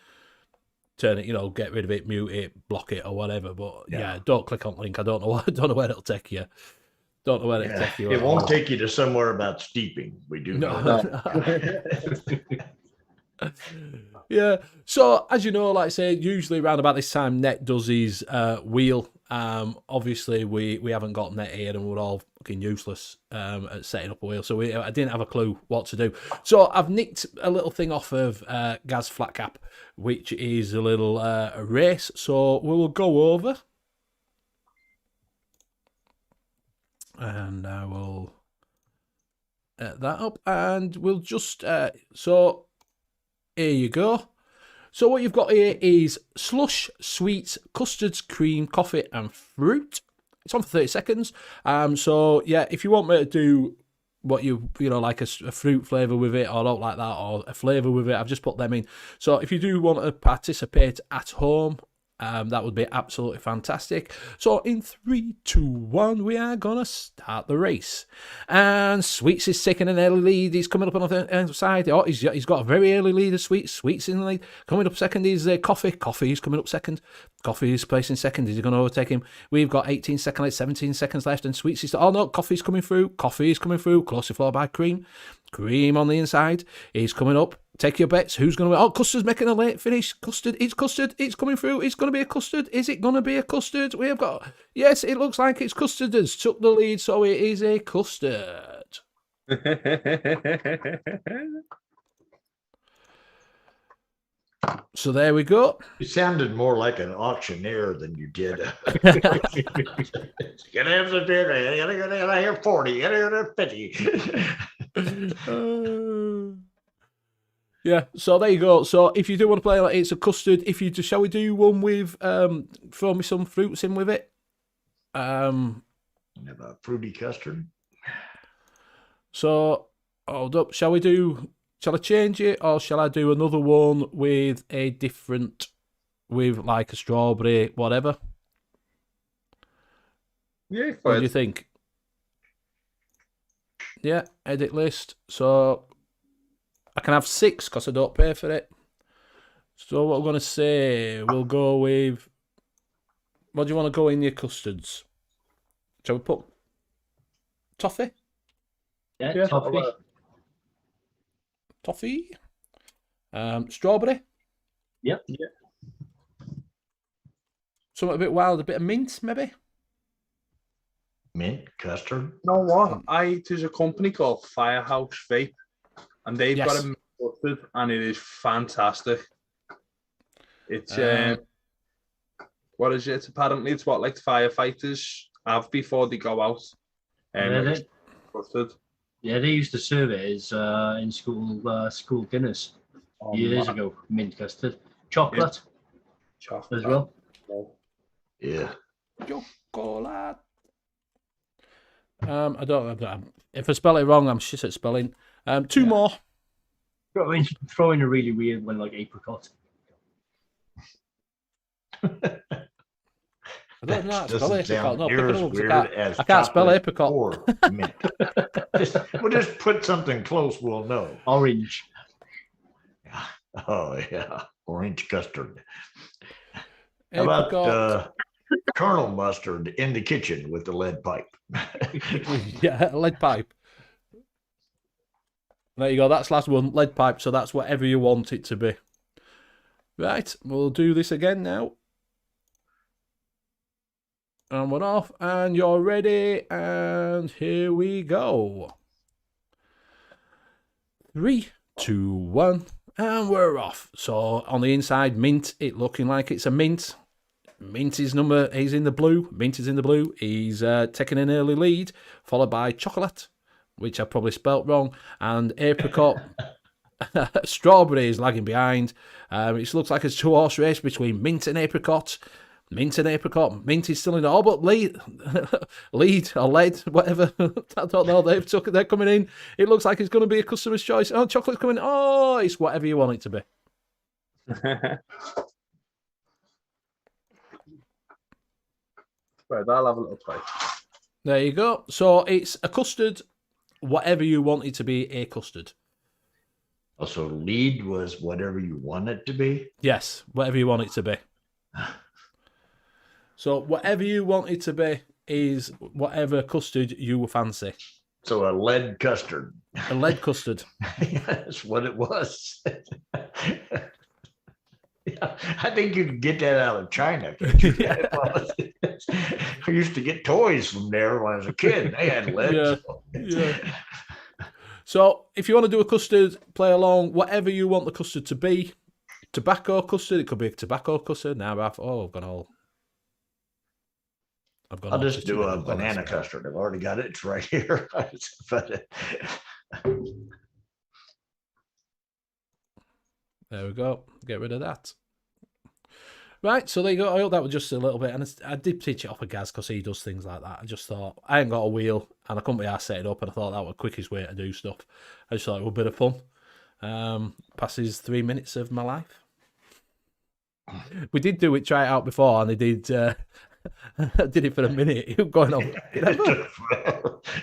turn it, get rid of it, mute it, block it or whatever. But yeah, don't click on link. I don't know where it'll take you. Don't know where it'll take you. It won't take you to somewhere about steeping. We do know that. Yeah. So as you know, like I say, usually around about this time, Net does his wheel. Obviously we haven't got Net here, and we're all fucking useless at setting up a wheel. So I didn't have a clue what to do. So I've nicked a little thing off of Gaz Flatcap, which is a little race. So we will go over, and I will that up, and we'll just so. Here you go. So what you've got here is slush, sweets, custards, cream, coffee, and fruit. It's on for 30 seconds. So yeah, if you want me to do what like a fruit flavour with it, or not like that, or a flavour with it, I've just put them in. So if you do want to participate at home, that would be absolutely fantastic. So in 3, 2, 1, we are gonna start the race. And Sweets is taking an early lead. He's coming up on the side. Oh, he's got a very early lead of Sweets. Sweets in the lead. Coming up second is Coffee. Coffee is coming up second. Coffee is placing second. Is he going to overtake him? We've got 18 seconds left, 17 seconds left, and Sweets is... Oh, no, Coffee's coming through. Coffee is coming through. Closely followed by Cream. Cream on the inside. He's coming up. Take your bets. Who's going to win? Oh, Custard's making a late finish. Custard. It's Custard. It's coming through. It's going to be a Custard. Is it going to be a Custard? We have got... Yes, it looks like it's Custard has took the lead, so it is a Custard. So there we go. You sounded more like an auctioneer than you did. Get in the dinner. Get here 40. Get here 50. Yeah, so there you go. So if you do want to play, like, it's a Custard. If you shall we do one with throw me some fruits in with it? Have a fruity custard. So hold up. Shall I change it, or shall I do another one with a different, with like a strawberry, whatever? Yeah, what do you think? Yeah, edit list. So I can have 6 because I don't pay for it. So what I'm going to say, we'll go with... What do you want to go in your custards? Shall we put toffee? Yeah, toffee. Toffee. Strawberry. Yep. Yeah. Something a bit wild, a bit of mint, maybe? Mint custard. You know what? There's a company called Firehouse Vape, and they've got a mint custard, and it is fantastic. It's what is it? Apparently, it's what like firefighters have before they go out. Custard. Yeah, they used to serve it as in school dinners years ago. Mint custard, chocolate as well. Yeah. Chocolate. I don't. If I spell it wrong, I'm shit at spelling. 2 more. Throw in a really weird one like apricot. I I don't know how That to spell doesn't apricot. sound No, pick near another as one 'cause weird as I can't spell chocolate apricot. or mint. We'll just put something close, we'll know. Orange. Oh, yeah. Orange custard. How about Apricot. Colonel mustard in the kitchen with the lead pipe? Yeah, lead pipe. There you go. That's last one. Lead pipe. So that's whatever you want it to be. Right. We'll do this again now. And one off. And you're ready. And here we go. 3, 2, 1. And we're off. So on the inside, mint. It looking like it's a mint. Mint is he's in the blue. Mint is in the blue. He's taking an early lead, followed by chocolate, which I probably spelt wrong, and apricot. Strawberry is lagging behind. It looks like a 2-horse race between mint and apricot. Mint and apricot. Mint is still in all but lead or lead, whatever. I don't know. They're coming in. It looks like it's going to be a customer's choice. Oh, chocolate's coming. Oh, it's whatever you want it to be. Right, I'll have a little play. There you go. So it's a custard, whatever you want it to be, a custard. Also, lead was whatever you want it to be. Yes, whatever you want it to be. So whatever you want it to be is whatever custard you fancy. So a lead custard. A lead custard. That's what it was. Yeah, I think you can get that out of China. Yeah. I used to get toys from there when I was a kid. They had lead. Yeah. Yeah. So if you want to do a custard, play along, whatever you want the custard to be. Tobacco custard, it could be a tobacco custard. Now I've gone all. I'll just do a banana custard. I've already got it. It's right here. There we go. Get rid of that. Right, so there you go. I hope that was just a little bit. And I did pitch it off of Gaz because he does things like that. I just thought, I ain't got a wheel and I couldn't be arsed set it up. And I thought that was the quickest way to do stuff. I just thought it was a bit of fun. Passes 3 minutes of my life. We did try it out before, and they did did it for a minute. It was going on.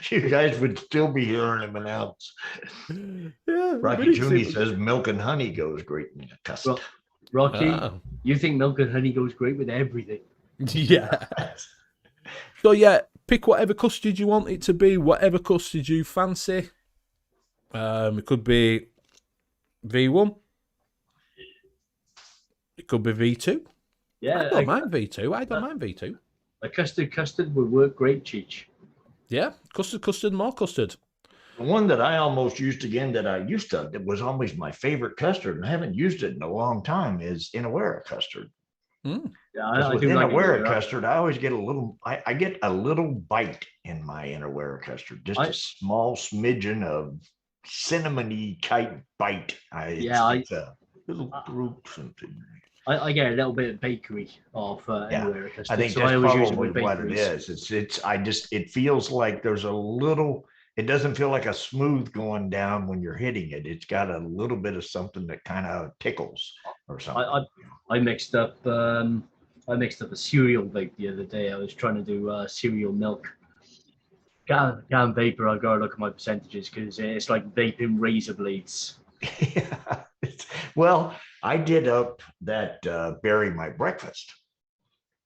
You guys would still be hearing him announce. Yeah, Rocky Tooney says milk and honey goes great in a custard. Rocky, you think milk and honey goes great with everything? Yeah. So yeah, pick whatever custard you want it to be, whatever custard you fancy. It could be V1. It could be V2. Yeah, I don't mind V2. I don't mind V2. A custard would work great, Cheech. Yeah, custard, more custard. The one that I almost used again that I used to, that was always my favorite custard, and I haven't used it in a long time, is Inawera custard. Mm. Yeah, I with do like Inawera custard, I always get a little, I get a little bite in my Inawera custard, just a small smidgen of cinnamony type bite. It's a little group something. I get a little bit of bakery off Inawera custard. I think so that's I always use probably it with what it is. It feels like there's a little, it doesn't feel like a smooth going down when you're hitting it. It's got a little bit of something that kind of tickles or something. I mixed up a cereal vape the other day. I was trying to do cereal milk. Can vapor, I gotta look at my percentages because it's like vaping razor blades. Yeah. Well, I did up that berry my breakfast,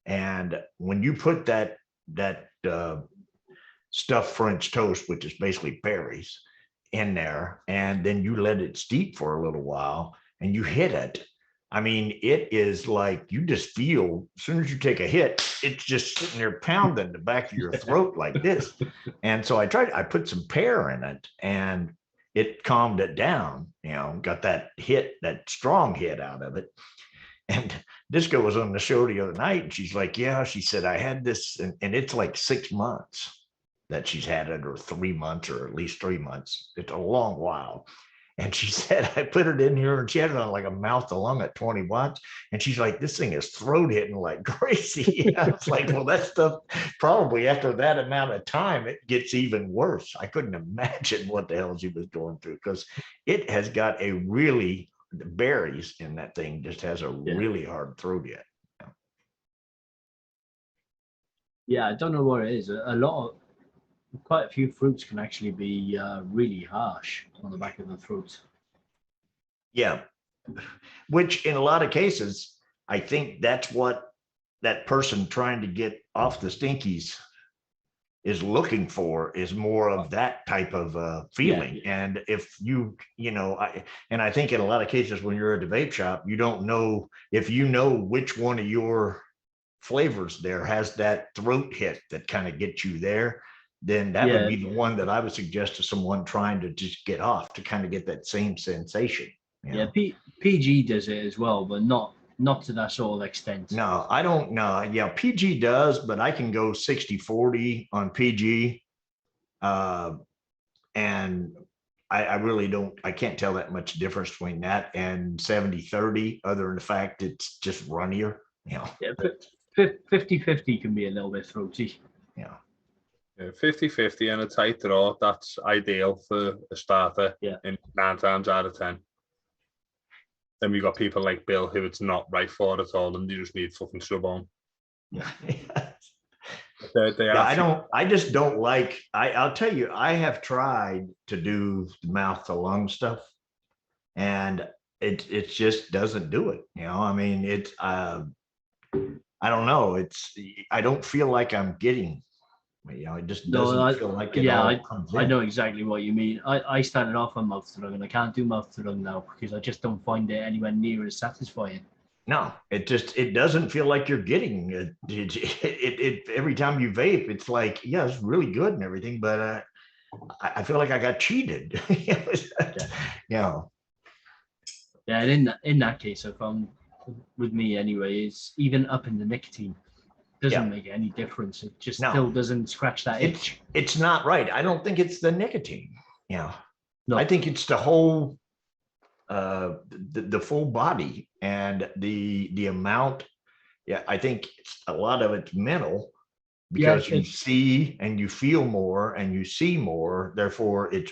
and when you put that stuffed French toast, which is basically berries, in there, and then you let it steep for a little while, and you hit it. I mean, it is like you just feel as soon as you take a hit, it's just sitting there pounding the back of your throat like this. And so I put some pear in it, and it calmed it down, got that strong hit out of it. And Disco was on the show the other night, and she's like, yeah, she said, I had this, and it's like 6 months that she's had it, or 3 months, or at least 3 months. It's a long while. And she said, I put it in here, and she had it on like a mouth to lung at 20 watts. And she's like, this thing is throat hitting like crazy. I was like, well, that stuff probably after that amount of time, it gets even worse. I couldn't imagine what the hell she was going through, because it has got the berries in that thing just has a really hard throat hit. Yeah, I don't know what it is. Quite a few fruits can actually be really harsh on the back of the throat. Yeah. Which in a lot of cases, I think that's what that person trying to get off the stinkies is looking for, is more of that type of feeling. Yeah. And if I think in a lot of cases when you're at the vape shop, you don't know if you know which one of your flavors there has that throat hit that kind of gets you there, then that would Yeah. be the one that I would suggest to someone trying to just get off, to kind of get that same sensation. Yeah, PG does it as well, but not to that sort of extent. No, I don't know. Yeah, PG does, but I can go 60-40 on PG. And I really don't, I can't tell that much difference between that and 70-30, other than the fact it's just runnier. Yeah, 50-50 can be a little bit throaty. Yeah. 50-50 and a tight draw, that's ideal for a starter in 9 times out of 10. Then we got people like Bill who it's not right for at all, and you just need fucking sub on. Yeah. I just don't like, I'll tell you, I have tried to do the mouth to lung stuff, and it just doesn't do it. I mean, I don't know. I don't feel like I'm getting, it just doesn't feel like it all comes in. I know exactly what you mean. I started off on mouth to lung, and I can't do mouth to lung now because I just don't find it anywhere near as satisfying. No, it doesn't feel like you're getting it every time you vape. It's like, yeah, it's really good and everything, but I feel like I got cheated. Yeah, and in that case, I found with me anyway, is even up in the nicotine doesn't make any difference. It just still doesn't scratch that itch. It's not right. I don't think it's the nicotine. No. I think it's the whole the full body and the amount. Yeah, I think a lot of it's mental, because you see and you feel more and you see more, therefore it's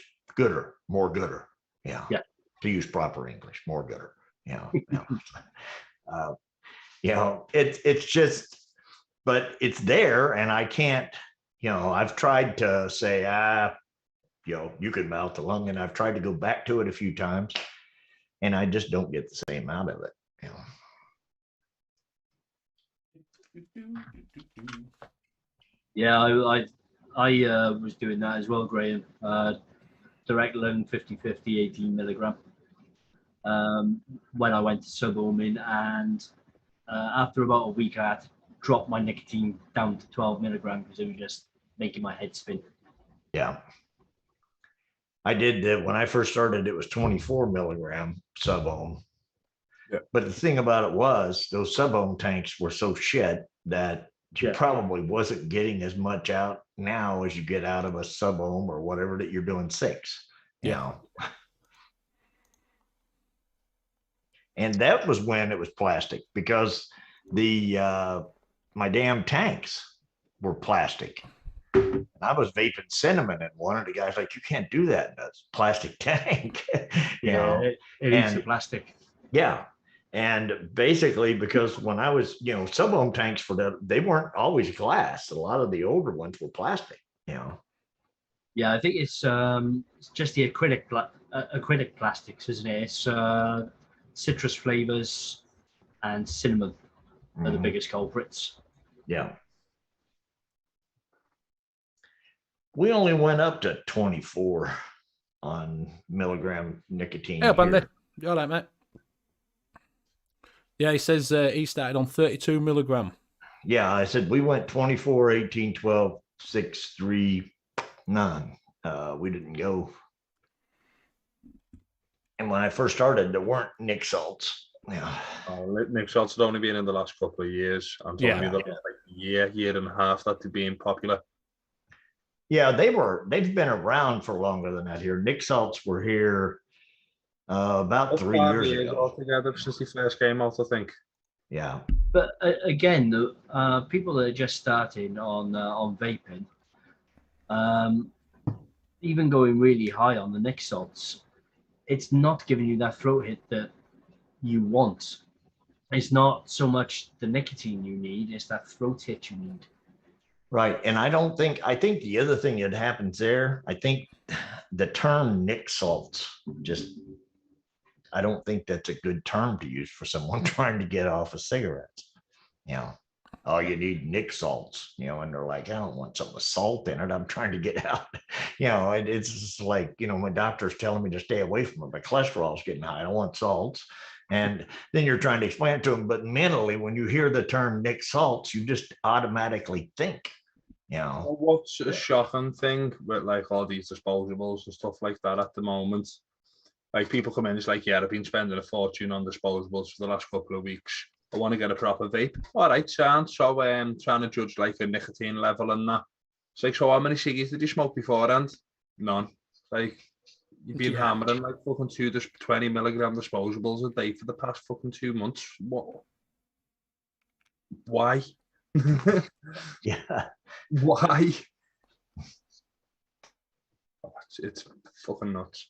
more gooder. Yeah. To use proper English, more gooder. It's just, but it's there, and I can't, I've tried to say, you could mouth the lung, and I've tried to go back to it a few times, and I just don't get the same out of it. Yeah, I was doing that as well, Graham. Direct lung 50-50, 18 milligram. When I went to sub-ohming, and after about a week, I had to drop my nicotine down to 12 milligram because it was just making my head spin. Yeah. I did that when I first started. It was 24 milligram sub-ohm. Yeah. But the thing about it was those sub-ohm tanks were so shit that you probably wasn't getting as much out now as you get out of a sub-ohm or whatever that you're doing 6. And that was when it was plastic, because my damn tanks were plastic. I was vaping cinnamon in one, and the guy's like, "You can't do that in a plastic tank." It is the plastic. Yeah. And basically, because when I was, sub-ohm tanks they weren't always glass. A lot of the older ones were plastic. Yeah, I think it's just the acrylic plastics, isn't it? It's citrus flavors and cinnamon are the biggest culprits. Yeah. We only went up to 24 on milligram nicotine. Yeah, Bandy. You all right, mate? Yeah, he says he started on 32 milligram. Yeah, I said we went 24, 18, 12, 6, 3, 9. We didn't go. And when I first started, there weren't Nick salts. Yeah. Nick salts had only been in the last couple of years. I'm talking about like a year and a half that they've been popular. Yeah, they've been around for longer than that here. Nick salts were here about 3 years ago. Altogether since he first came out, I think. Yeah. But again, the people that are just starting on vaping, even going really high on the Nick salts, it's not giving you that throat hit that you want. It's not so much the nicotine you need, it's that throat hit you need. Right. And I think the other thing that happens there, I think the term Nick salts just, I don't think that's a good term to use for someone trying to get off of cigarettes. You know, oh, you need Nick salts, you know, and they're like, I don't want something with salt in it. I'm trying to get out. You know, it's just like, you know, my doctor's telling me to stay away from it. My cholesterol's getting high. I don't want salts. And then you're trying to explain it to them. But mentally, when you hear the term Nick salts, you just automatically think, you know. Well, what's a shocking thing with like all these disposables and stuff like that at the moment? Like people come in, it's like, yeah, I've been spending a fortune on disposables for the last couple of weeks. I want to get a proper vape. All right, sound. So trying to judge like a nicotine level and that. It's like, so how many ciggies did you smoke beforehand? None. Like you've been hammering like fucking 20 milligram disposables a day for the past fucking 2 months. What? Why? Yeah. Why? Oh, it's fucking nuts.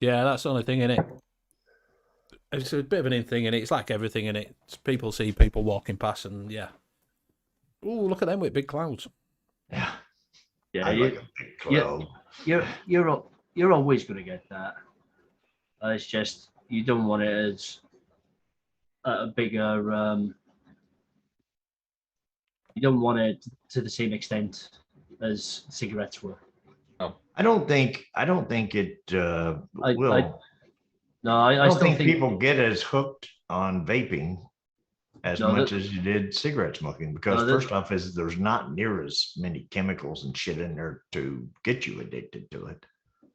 Yeah, that's the only thing in it. It's a bit of an in thing in it. It's like everything in it. People see people walking past, and yeah. Oh, look at them with big clouds. Yeah. Yeah, I like a big cloud. you're always going to get that. It's just you don't want it as a bigger. You don't want it to the same extent as cigarettes were. I don't think it will. I don't still think think people get as hooked on vaping as much as you did cigarette smoking, because first off is there's not near as many chemicals and shit in there to get you addicted to it.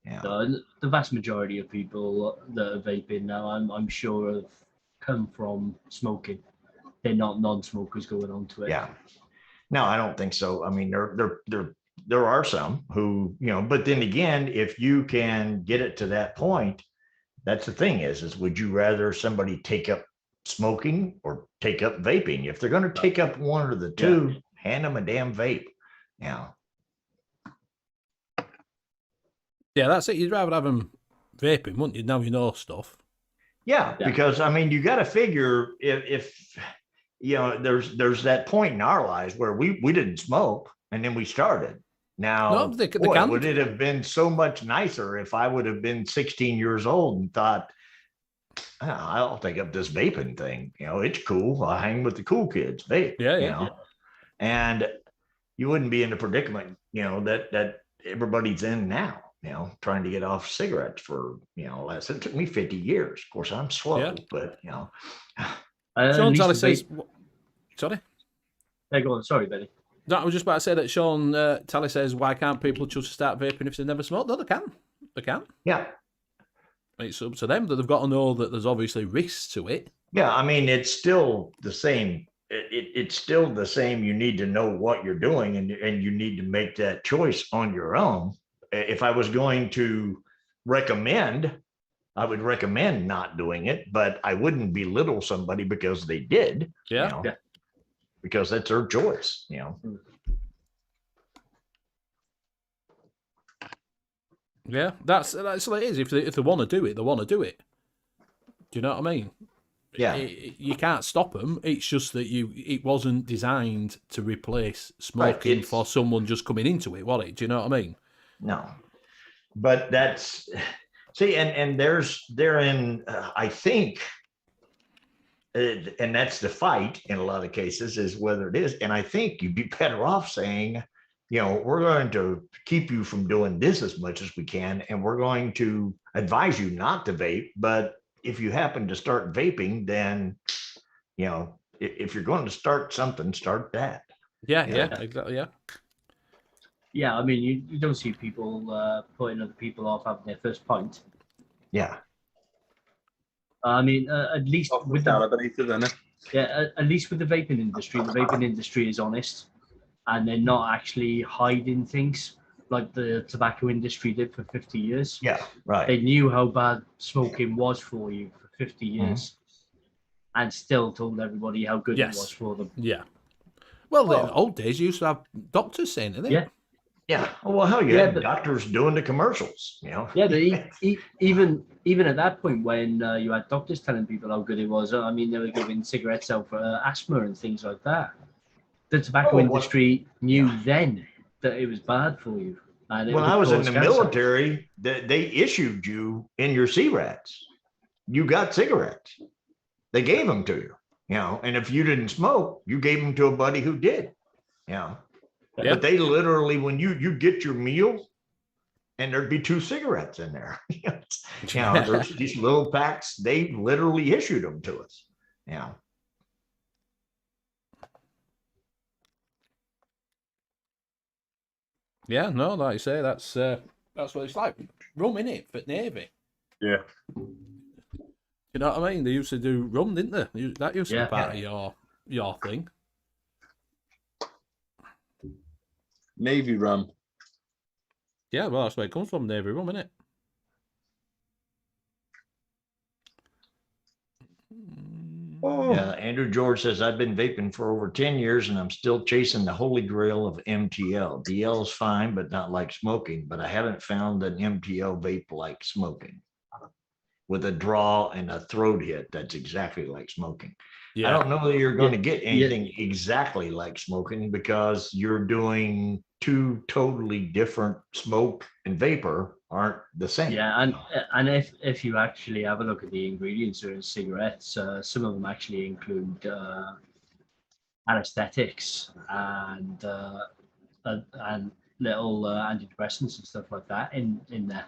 Yeah. The vast majority of people that are vaping now, I'm sure, have come from smoking. They're not non-smokers going on to it. Yeah. No, I don't think so. I mean, there are some who, you know, but then again, if you can get it to that point, that's the thing is would you rather somebody take up smoking or take up vaping? If they're going to take up one or the two, hand them a damn vape. Yeah. Yeah, that's it. You'd rather have them vaping, wouldn't you? Now you know stuff. Yeah, because I mean, you got to figure if you know, there's that point in our lives where we didn't smoke and then we started. Now, would it have been so much nicer if I would have been 16 years old and thought, I'll take up this vaping thing. You know, it's cool. I'll hang with the cool kids, vape. Yeah, you know? And you wouldn't be in the predicament, you know, that everybody's in now. You know, trying to get off cigarettes for, you know, less. It took me 50 years. Of course, I'm slow, but you know. Sean Tally says, sorry? Hey, go on. Sorry, Benny. No, I was just about to say that Sean Tally says, why can't people choose to start vaping if they've never smoked? No, they can. They can. Yeah. It's up to them. That they've got to know that there's obviously risks to it. Yeah, I mean, it's still the same. It's still the same. You need to know what you're doing, and you need to make that choice on your own. If I was going to recommend, I would recommend not doing it, but I wouldn't belittle somebody because they did. Yeah. You know, because that's their choice, you know. Yeah, that's what it is. If they want to do it, they want to do it. Do you know what I mean? Yeah. You can't stop them. It's just that it wasn't designed to replace smoking for someone just coming into it, was it? Do you know what I mean? No, but that's see, and therein, I think, and that's the fight in a lot of cases is whether it is. And I think you'd be better off saying, you know, we're going to keep you from doing this as much as we can, and we're going to advise you not to vape. But if you happen to start vaping, then, you know, if you're going to start something, start that. Yeah, exactly, yeah. Yeah, I mean, you don't see people putting other people off having their first pint. Yeah. I mean, at least with the at least with the vaping industry is honest, and they're not actually hiding things like the tobacco industry did for 50 years. Yeah, right. They knew how bad smoking was for you for 50 years, and still told everybody how good it was for them. Yeah. Well, in the old days, you used to have doctors saying it. Yeah. Yeah. Well, hell yeah. Doctors doing the commercials, you know. Yeah, even at that point when you had doctors telling people how good it was, I mean, they were giving cigarettes out for asthma and things like that. the tobacco Oh, industry knew then that it was bad for you. And it When would I was in cause the cancer. military, they issued you in your C-rats. You got cigarettes. They gave them to you, and if you didn't smoke, you gave them to a buddy who did, Yeah. But they literally, when you get your meal, and there'd be 2 cigarettes in there. There's these little packs. They literally issued them to us. Yeah. Yeah, no, like you say, that's what it's like. Rum in it for Navy. Yeah. You know what I mean? They used to do rum, didn't they? That used to be part of your thing. Navy rum. Yeah, well, that's where it comes from, Navy rum, isn't it? Oh. Yeah, Andrew George says, I've been vaping for over 10 years and I'm still chasing the holy grail of MTL. DL is fine, but not like smoking. But I haven't found an MTL vape like smoking with a draw and a throat hit that's exactly like smoking. Yeah. I don't know that you're going to get anything exactly like smoking because you're doing 2 totally different smoke and vapor aren't the same. Yeah, and if you actually have a look at the ingredients in cigarettes, some of them actually include anesthetics and little antidepressants and stuff like that in there.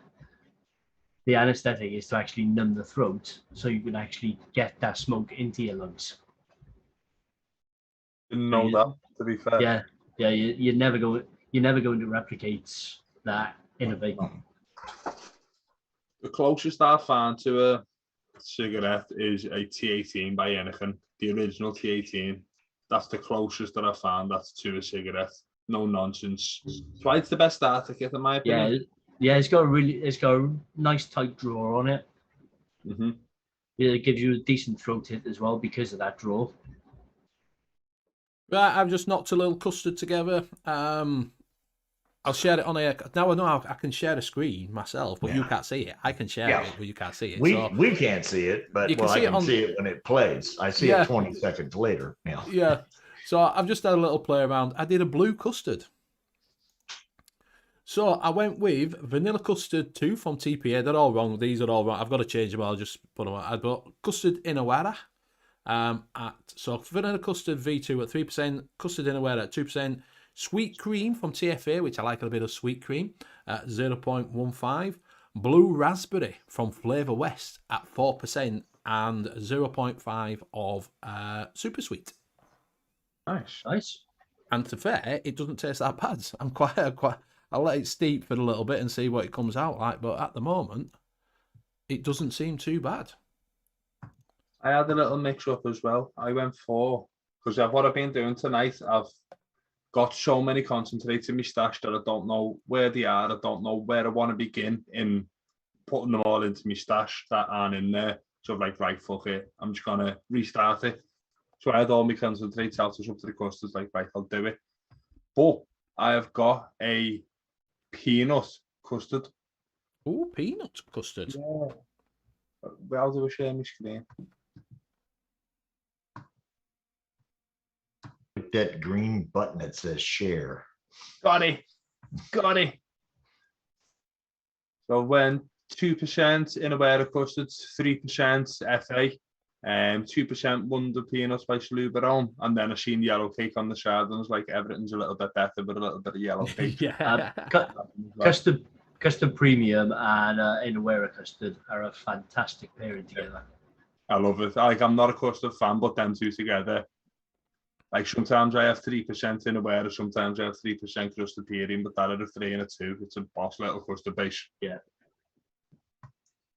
The anesthetic is to actually numb the throat, so you can actually get that smoke into your lungs. Didn't know that, to be fair. Yeah, you're never going to replicate that in a vape. The closest I found to a cigarette is a T18 by Anakin, the original T18. That's the closest that I found that's to a cigarette. No nonsense. That's why it's the best starter kit, in my opinion. Yeah, it's got a nice tight drawer on it. Mm-hmm. It gives you a decent throat hit as well because of that drawer. Right, I've just knocked a little custard together. I'll share it on air. Now I know I can share a screen myself, but you can't see it. I can share it, but you can't see it. We can't see it, but I can see it when it plays. I see it 20 seconds later. Yeah. So I've just had a little play around. I did a blue custard. So I went with vanilla custard 2 from TPA. They're all wrong. These are all wrong. I've got to change them. I'll just put them out. I got custard inawara. So vanilla custard V2 at 3%, custard inawara at 2%, sweet cream from TFA, which I like a bit of sweet cream, at 0.15, blue raspberry from Flavor West at 4%, and 0.5 of super sweet. Nice. And to be fair, it doesn't taste that bad. I'm quite. I'll let it steep for a little bit and see what it comes out like. But at the moment, it doesn't seem too bad. I had a little mix up as well. I went 4 because of what I've been doing tonight. I've got so many concentrates in my stash that I don't know where they are. I don't know where I want to begin in putting them all into my stash that aren't in there. So I'm like, right, fuck it. I'm just going to restart it. So I had all my concentrates out up to the custards, like, right, I'll do it. But I have got a peanut custard. Oh, peanut custard. Yeah. How do I share my screen? That green button that says share. Got it. So when 2% inaware custards, 3% FA, 2% Wonder Peanuts by Salubarone, and then I seen yellow cake on the side, and I was like, everything's a little bit better with a little bit of yellow cake. Custard Premium and Inawera custard are a fantastic pairing together. I love it. I'm not a custard fan, but them two together. Like sometimes I have 3% Inawera, sometimes I have 3% custard Premium, but that are a 3 and a 2. It's a boss little custard base. Yeah.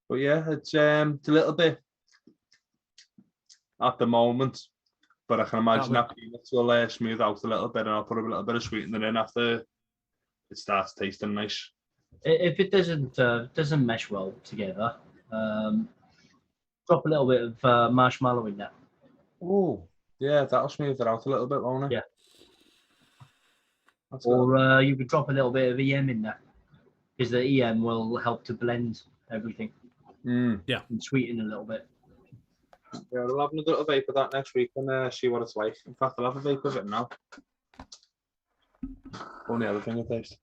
But yeah, it's a little bit at the moment, but I can imagine that peanuts will smooth out a little bit, and I'll put a little bit of sweetener in after it starts tasting nice. If it doesn't mesh well together, drop a little bit of marshmallow in there. Oh, yeah, that'll smooth it out a little bit, won't it? Yeah. Or you could drop a little bit of EM in there, because the EM will help to blend everything. Yeah. And sweeten a little bit. Yeah, I'll have a little vape of that next week and see what it's like. In fact, I'll have a vape of it now. Only other thing I taste.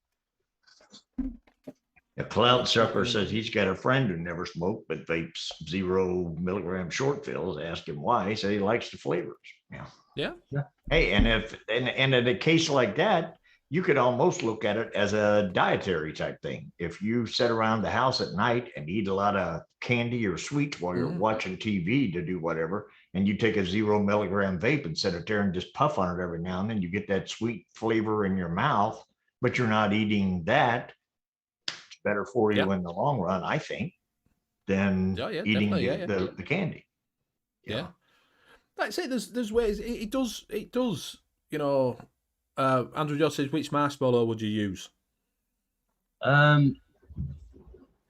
A cloud surfer says he's got a friend who never smoked but vapes 0 milligram short fills. Ask him why. He said he likes the flavors. Yeah. Hey, and in a case like that, you could almost look at it as a dietary type thing. If you sit around the house at night and eat a lot of candy or sweets while you're watching TV to do whatever, and you take a 0 milligram vape and sit there and just puff on it every now and then, you get that sweet flavor in your mouth, but you're not eating that. It's better for you in the long run, I think, than eating the candy. Yeah. Like I say, there's ways. It does. You know, Andrew Jones says, which marshmallow would you use? I've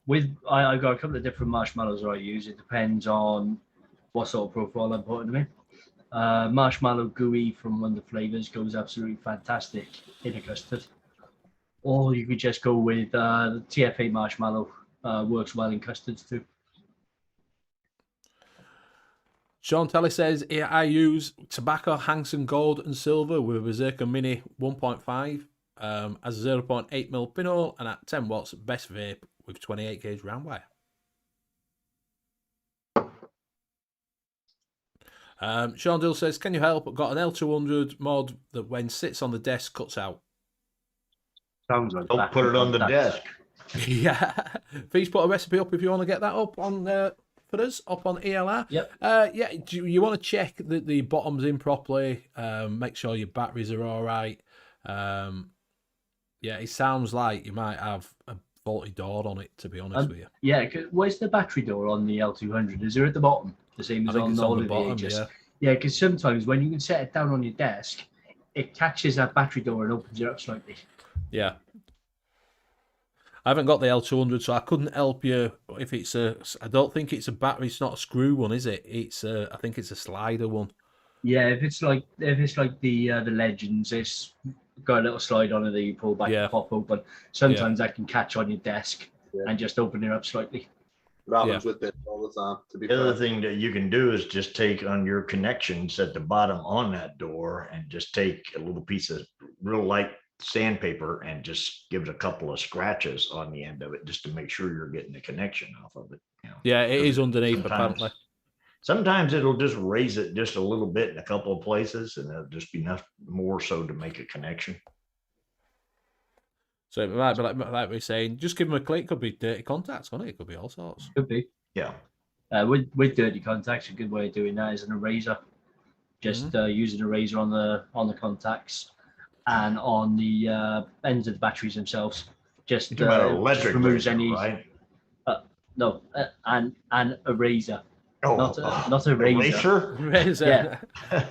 got a couple of different marshmallows that I use. It depends on what sort of profile I'm putting them in. Marshmallow gooey from one of the flavors goes absolutely fantastic in a custard. Or you could just go with the TFA marshmallow. Works well in custards too. Sean Telly says, I use tobacco, Hanson Gold and Silver with a Berserker Mini 1.5 as a 0.8mm pinhole and at 10 watts, best vape with 28 gauge round wire. Sean Dill says, can you help? I've got an L200 mod that when sits on the desk cuts out. Sounds like Don't put it on the desk. Yeah. Please put a recipe up if you want to get that up on for us up on ELR. Yep. Yeah. Do you want to check that the bottom's in properly? Make sure your batteries are all right. Yeah, it sounds like you might have a faulty door on it, to be honest with you. Yeah. Where's the battery door on the L200? Is there at the bottom? The same as on all of the bottom. Yeah, because sometimes when you can set it down on your desk, it catches that battery door and opens it up slightly. Yeah. I haven't got the L200, so I couldn't help you if it's a. I don't think it's a battery. It's not a screw one, is it? It's I think it's a slider one. Yeah, if it's like the Legends, it's got a little slide on it that you pull back and pop open. Sometimes that can catch on your desk and just open it up slightly. Happens with this all the time. To be the other thing that you can do is just take on your connections at the bottom on that door and just take a little piece of real light sandpaper and just give it a couple of scratches on the end of it just to make sure you're getting the connection off of it. Yeah, it is underneath apparently. Sometimes it'll just raise it just a little bit in a couple of places and it'll just be enough more so to make a connection. So it might be like we're saying, just give them a click. It could be dirty contacts, couldn't it? It could be all sorts. Could be. Yeah. With dirty contacts, a good way of doing that is an eraser. Just use an eraser on the contacts and on the ends of the batteries themselves. Just removes any. Right? No, and a razor. Oh, not a razor. Razor. Yeah.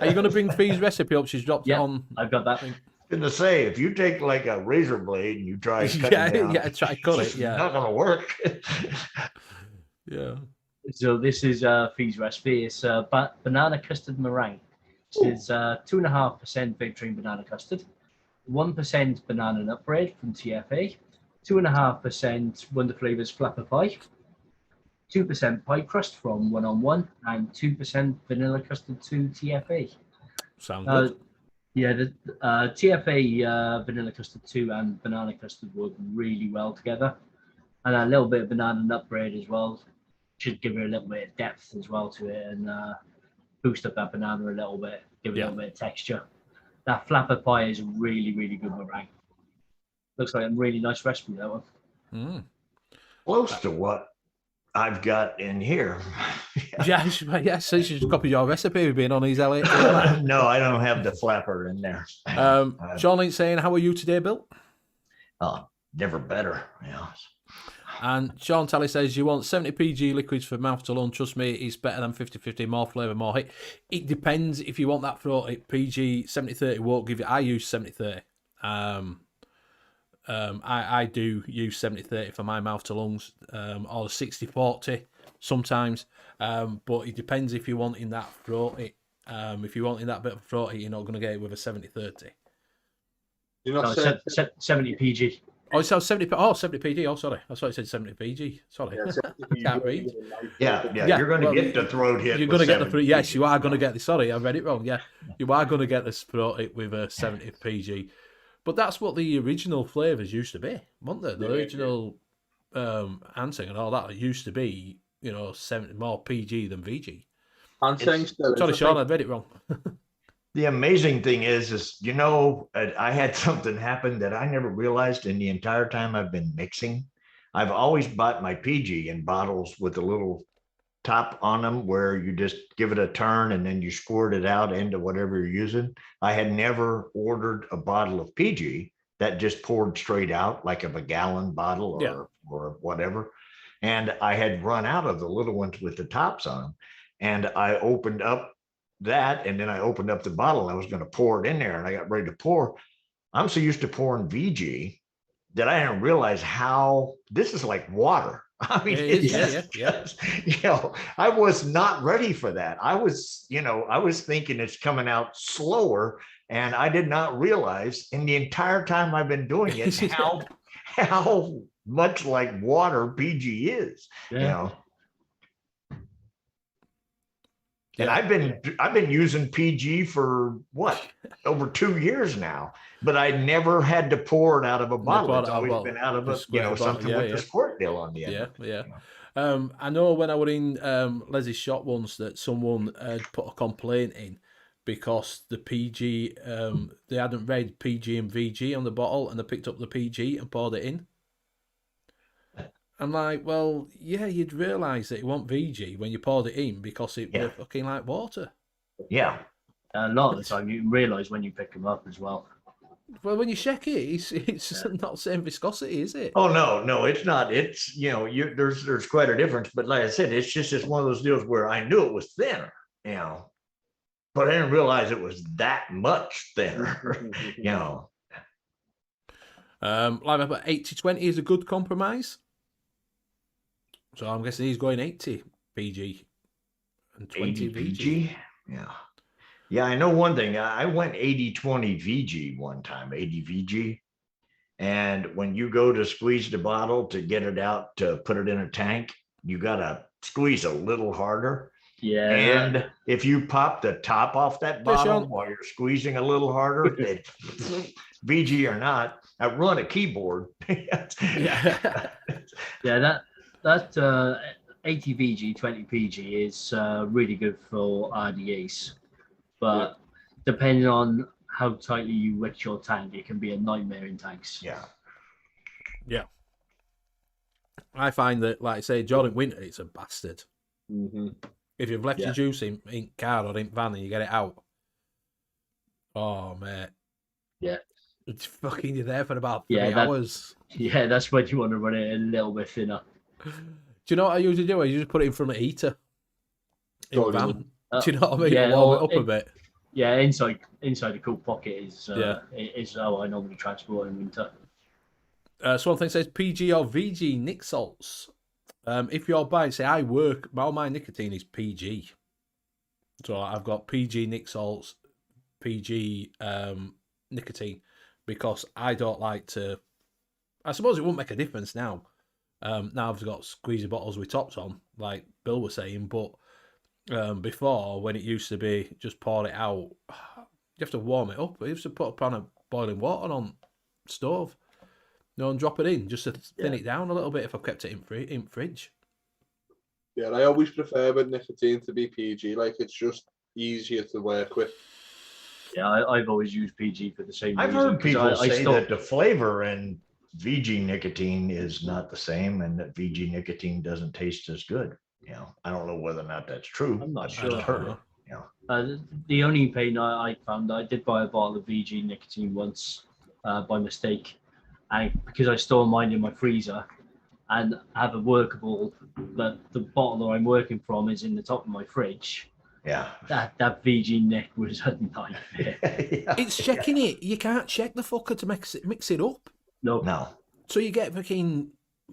Are you going to bring Fee's recipe up? She's dropped it on. I've got that thing. To say, if you take like a razor blade and you try cutting down, try to cut it. Yeah, not going to work. Yeah. So this is Fee's recipe. It's banana custard meringue. It's 2.5% vape train banana custard, 1% banana nut bread from TFA, 2.5% Wonder Flavors flapper pie, 2% pie crust from 1-on-1, and 2% vanilla custard 2 TFA. Sounds good. Yeah, the TFA vanilla custard 2 and banana custard work really well together, and a little bit of banana nut bread as well should give it a little bit of depth as well to it and boost up that banana a little bit, give it a little bit of texture. That flapper pie is a really, really good meringue. Looks like a really nice recipe, that one. Close to what I've got in here. So you should copy your recipe. We've been on these LA. No, I don't have the flapper in there. Sean ain't saying, how are you today, Bill? Oh, never better. Yeah. And Sean Tally says, you want 70 PG liquids for mouth to lung. Trust me, it's better than 50-50, more flavour, more hit. It depends if you want that for PG 70-30 won't give you. I use 70-30. I do use 70-30 for my mouth to lungs, or 60-40 sometimes. But it depends if you want in that throaty. If you want in that bit of throaty, you're not going to get it with a 70-30. You're not 70 PG. Oh, it sounds 70. Oh, 70 PG. Oh, sorry. I thought it said 70 PG. Sorry. I can't read. Yeah. You're going to get the throat hit. You're going to get the throat. Yes, you are going to get the. Sorry, I read it wrong. Yeah, you are going to get the throat hit with a 70 PG. But that's what the original flavours used to be, weren't they? The Yeah, original Hansing and all that used to be, more PG than VG. Hansing still is. Sorry, I Sean, think. I read it wrong. The amazing thing is I had something happen that I never realized in the entire time I've been mixing. I've always bought my PG in bottles with a little top on them where you just give it a turn and then you squirt it out into whatever you're using. I had never ordered a bottle of PG that just poured straight out like of a gallon bottle or whatever. And I had run out of the little ones with the tops on them. And I opened up that, and then I opened up the bottle. I was going to pour it in there, and I got ready to pour. I'm so used to pouring VG that I didn't realize how this is like water. I mean, It is, yeah. I was not ready for that. I was thinking it's coming out slower, and I did not realize in the entire time I've been doing it how much like water PG is. Yeah. And I've been using PG for over 2 years now, but I never had to pour it out of a bottle. It's always been out of something with the squirt deal on the end. Yeah. I know when I was in Leslie's shop once that someone had put a complaint in because the PG they hadn't read PG and VG on the bottle, and they picked up the PG and poured it in. I'm like, well, yeah, you'd realise that it wasn't VG when you poured it in because it was fucking like water. Yeah. A lot of the time you realise when you pick them up as well. Well, when you shake it, it's not the same viscosity, is it? Oh no, it's not. It's there's quite a difference. But like I said, it's one of those deals where I knew it was thinner, but I didn't realize it was that much thinner, Like about 80-20 is a good compromise. So I'm guessing he's going 80 PG and 20 VG. Yeah, I know one thing. I went 80-20 VG one time, 80 VG. And when you go to squeeze the bottle to get it out to put it in a tank, you got to squeeze a little harder. Yeah. And if you pop the top off that bottle while you're squeezing a little harder, VG or not, I run a keyboard. That 80 VG, 20 PG is really good for RDAs. But depending on how tightly you wet your tank, it can be a nightmare in tanks. Yeah. I find that, like I say, during winter, it's a bastard. Mm-hmm. If you've left your juice in car or in van and you get it out, oh, mate. Yeah. It's fucking you there for about 3 hours. Yeah, that's when you want to run it a little bit thinner. Do you know what I usually do? I usually put it in front of a heater in the van. Do you know what I mean? Yeah, warm it up a bit. Yeah, inside the cool pocket is how I normally transport in winter. So one thing says PG or VG Nic salts. If you're buying, say I work, all my nicotine is PG. So I've got PG Nic salts, PG nicotine, because I don't like to. I suppose it won't make a difference now. Now I've got squeezy bottles with tops on, like Bill was saying, but before, when it used to be just pour it out, you have to warm it up. You have to put a pan of boiling water on stove, and drop it in just to thin it down a little bit if I've kept it in fridge. Yeah, I always prefer with nicotine to be PG. Like, it's just easier to work with. Yeah, I've always used PG for the same reason. I've heard people say that the flavor in VG nicotine is not the same, and that VG nicotine doesn't taste as good. I don't know whether or not that's true. I'm not sure. I've just heard it. The only pain I found, I did buy a bottle of VG nicotine once by mistake, and because I store mine in my freezer and have a workable, the bottle that I'm working from is in the top of my fridge. Yeah. That VG Nick was a nightmare. It's checking it. You can't check the fucker to mix it up. No. So you get fucking,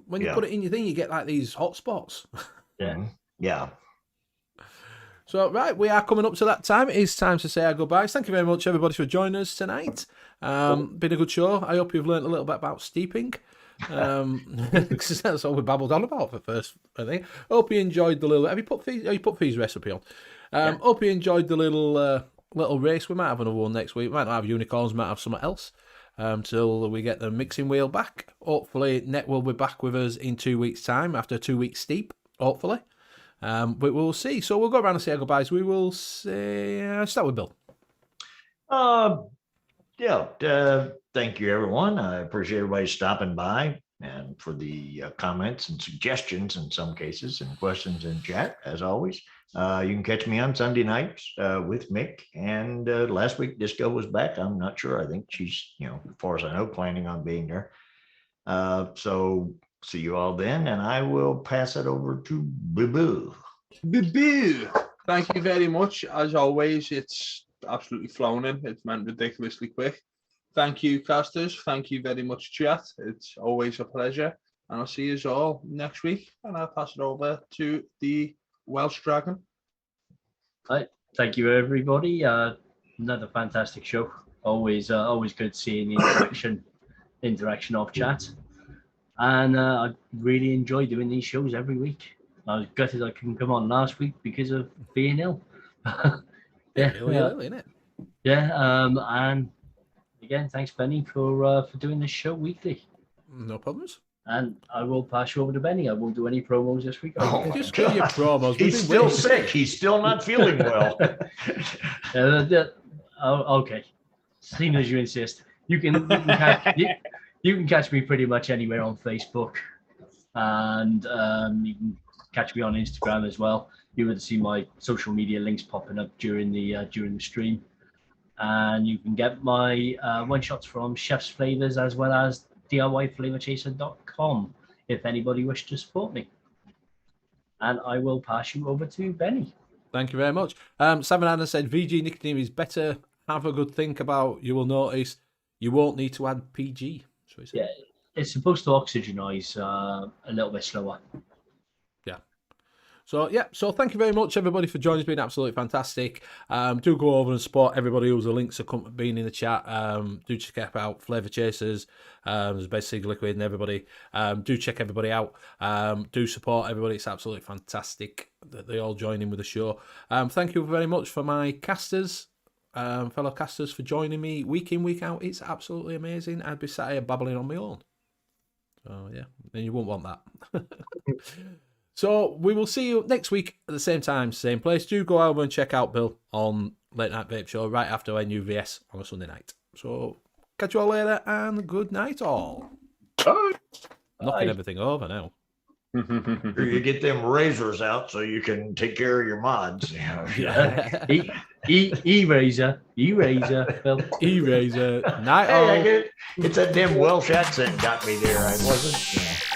when you put it in your thing, you get like these hot spots. Yeah. So, right, we are coming up to that time. It is time to say our goodbyes. Thank you very much, everybody, for joining us tonight. Been a good show. I hope you've learned a little bit about steeping. That's all we babbled on about for first, I think. Hope you enjoyed the little... Have you put Fee's recipe on? Hope you enjoyed the little race. We might have another one next week. We might not have unicorns, might have something else. till we get the mixing wheel back. Hopefully, Net will be back with us in 2 weeks' time after a 2 week steep, hopefully. But we'll see. So we'll go around and say our goodbyes. We will say, start with Bill. Thank you, everyone. I appreciate everybody stopping by and for the comments and suggestions in some cases and questions in chat, as always. You can catch me on Sunday nights with Mick. And last week, Disco was back. I'm not sure. I think she's, as far as I know, planning on being there. So see you all then. And I will pass it over to Boo-Boo. Boo-boo. Thank you very much. As always, it's absolutely flown in. It's meant ridiculously quick. Thank you, casters. Thank you very much, chat. It's always a pleasure. And I'll see you all next week. And I'll pass it over to the Welsh Dragon. Right. Thank you, everybody. Another fantastic show. Always good seeing the interaction of chat. And I really enjoy doing these shows every week. I was gutted I couldn't come on last week because of being ill. Yeah, isn't it? Yeah, and again, thanks, Benny, for doing this show weekly. No problems. And I will pass you over to Benny. I won't do any promos this week. Just do your promos. He's still sick. He's still not feeling well. Okay. Seeing as you insist, you can catch me pretty much anywhere on Facebook, and you can catch me on Instagram as well. You would see my social media links popping up during the stream, and you can get my one shots from Chef's Flavors as well as DIYFlavorchaser.com if anybody wishes to support me. And I will pass you over to Benny. Thank you very much. Simon Anna said VG nicotine is better. Have a good think about. You will notice you won't need to add PG. So yeah, it's supposed to oxygenize a little bit slower. So thank you very much, everybody, for joining. It's been absolutely fantastic. Do go over and support everybody who's the links are being in the chat. Do check out Flavor Chasers, there's Best Liquid and everybody. Do check everybody out. Do support everybody. It's absolutely fantastic that they all join in with the show. Thank you very much for my casters, fellow casters, for joining me week in, week out. It's absolutely amazing. I'd be sat here babbling on my own. So yeah, and you won't want that. So we will see you next week at the same time, same place. Do go over and check out Bill on Late Night Vape Show right after NUVS on a Sunday night. So catch you all later and good night all. Bye. Knocking everything over now. You get them razors out so you can take care of your mods. Yeah. E-razor, Phil. E-razor. Night all. It's that damn Welsh accent got me there. I wasn't. Yeah.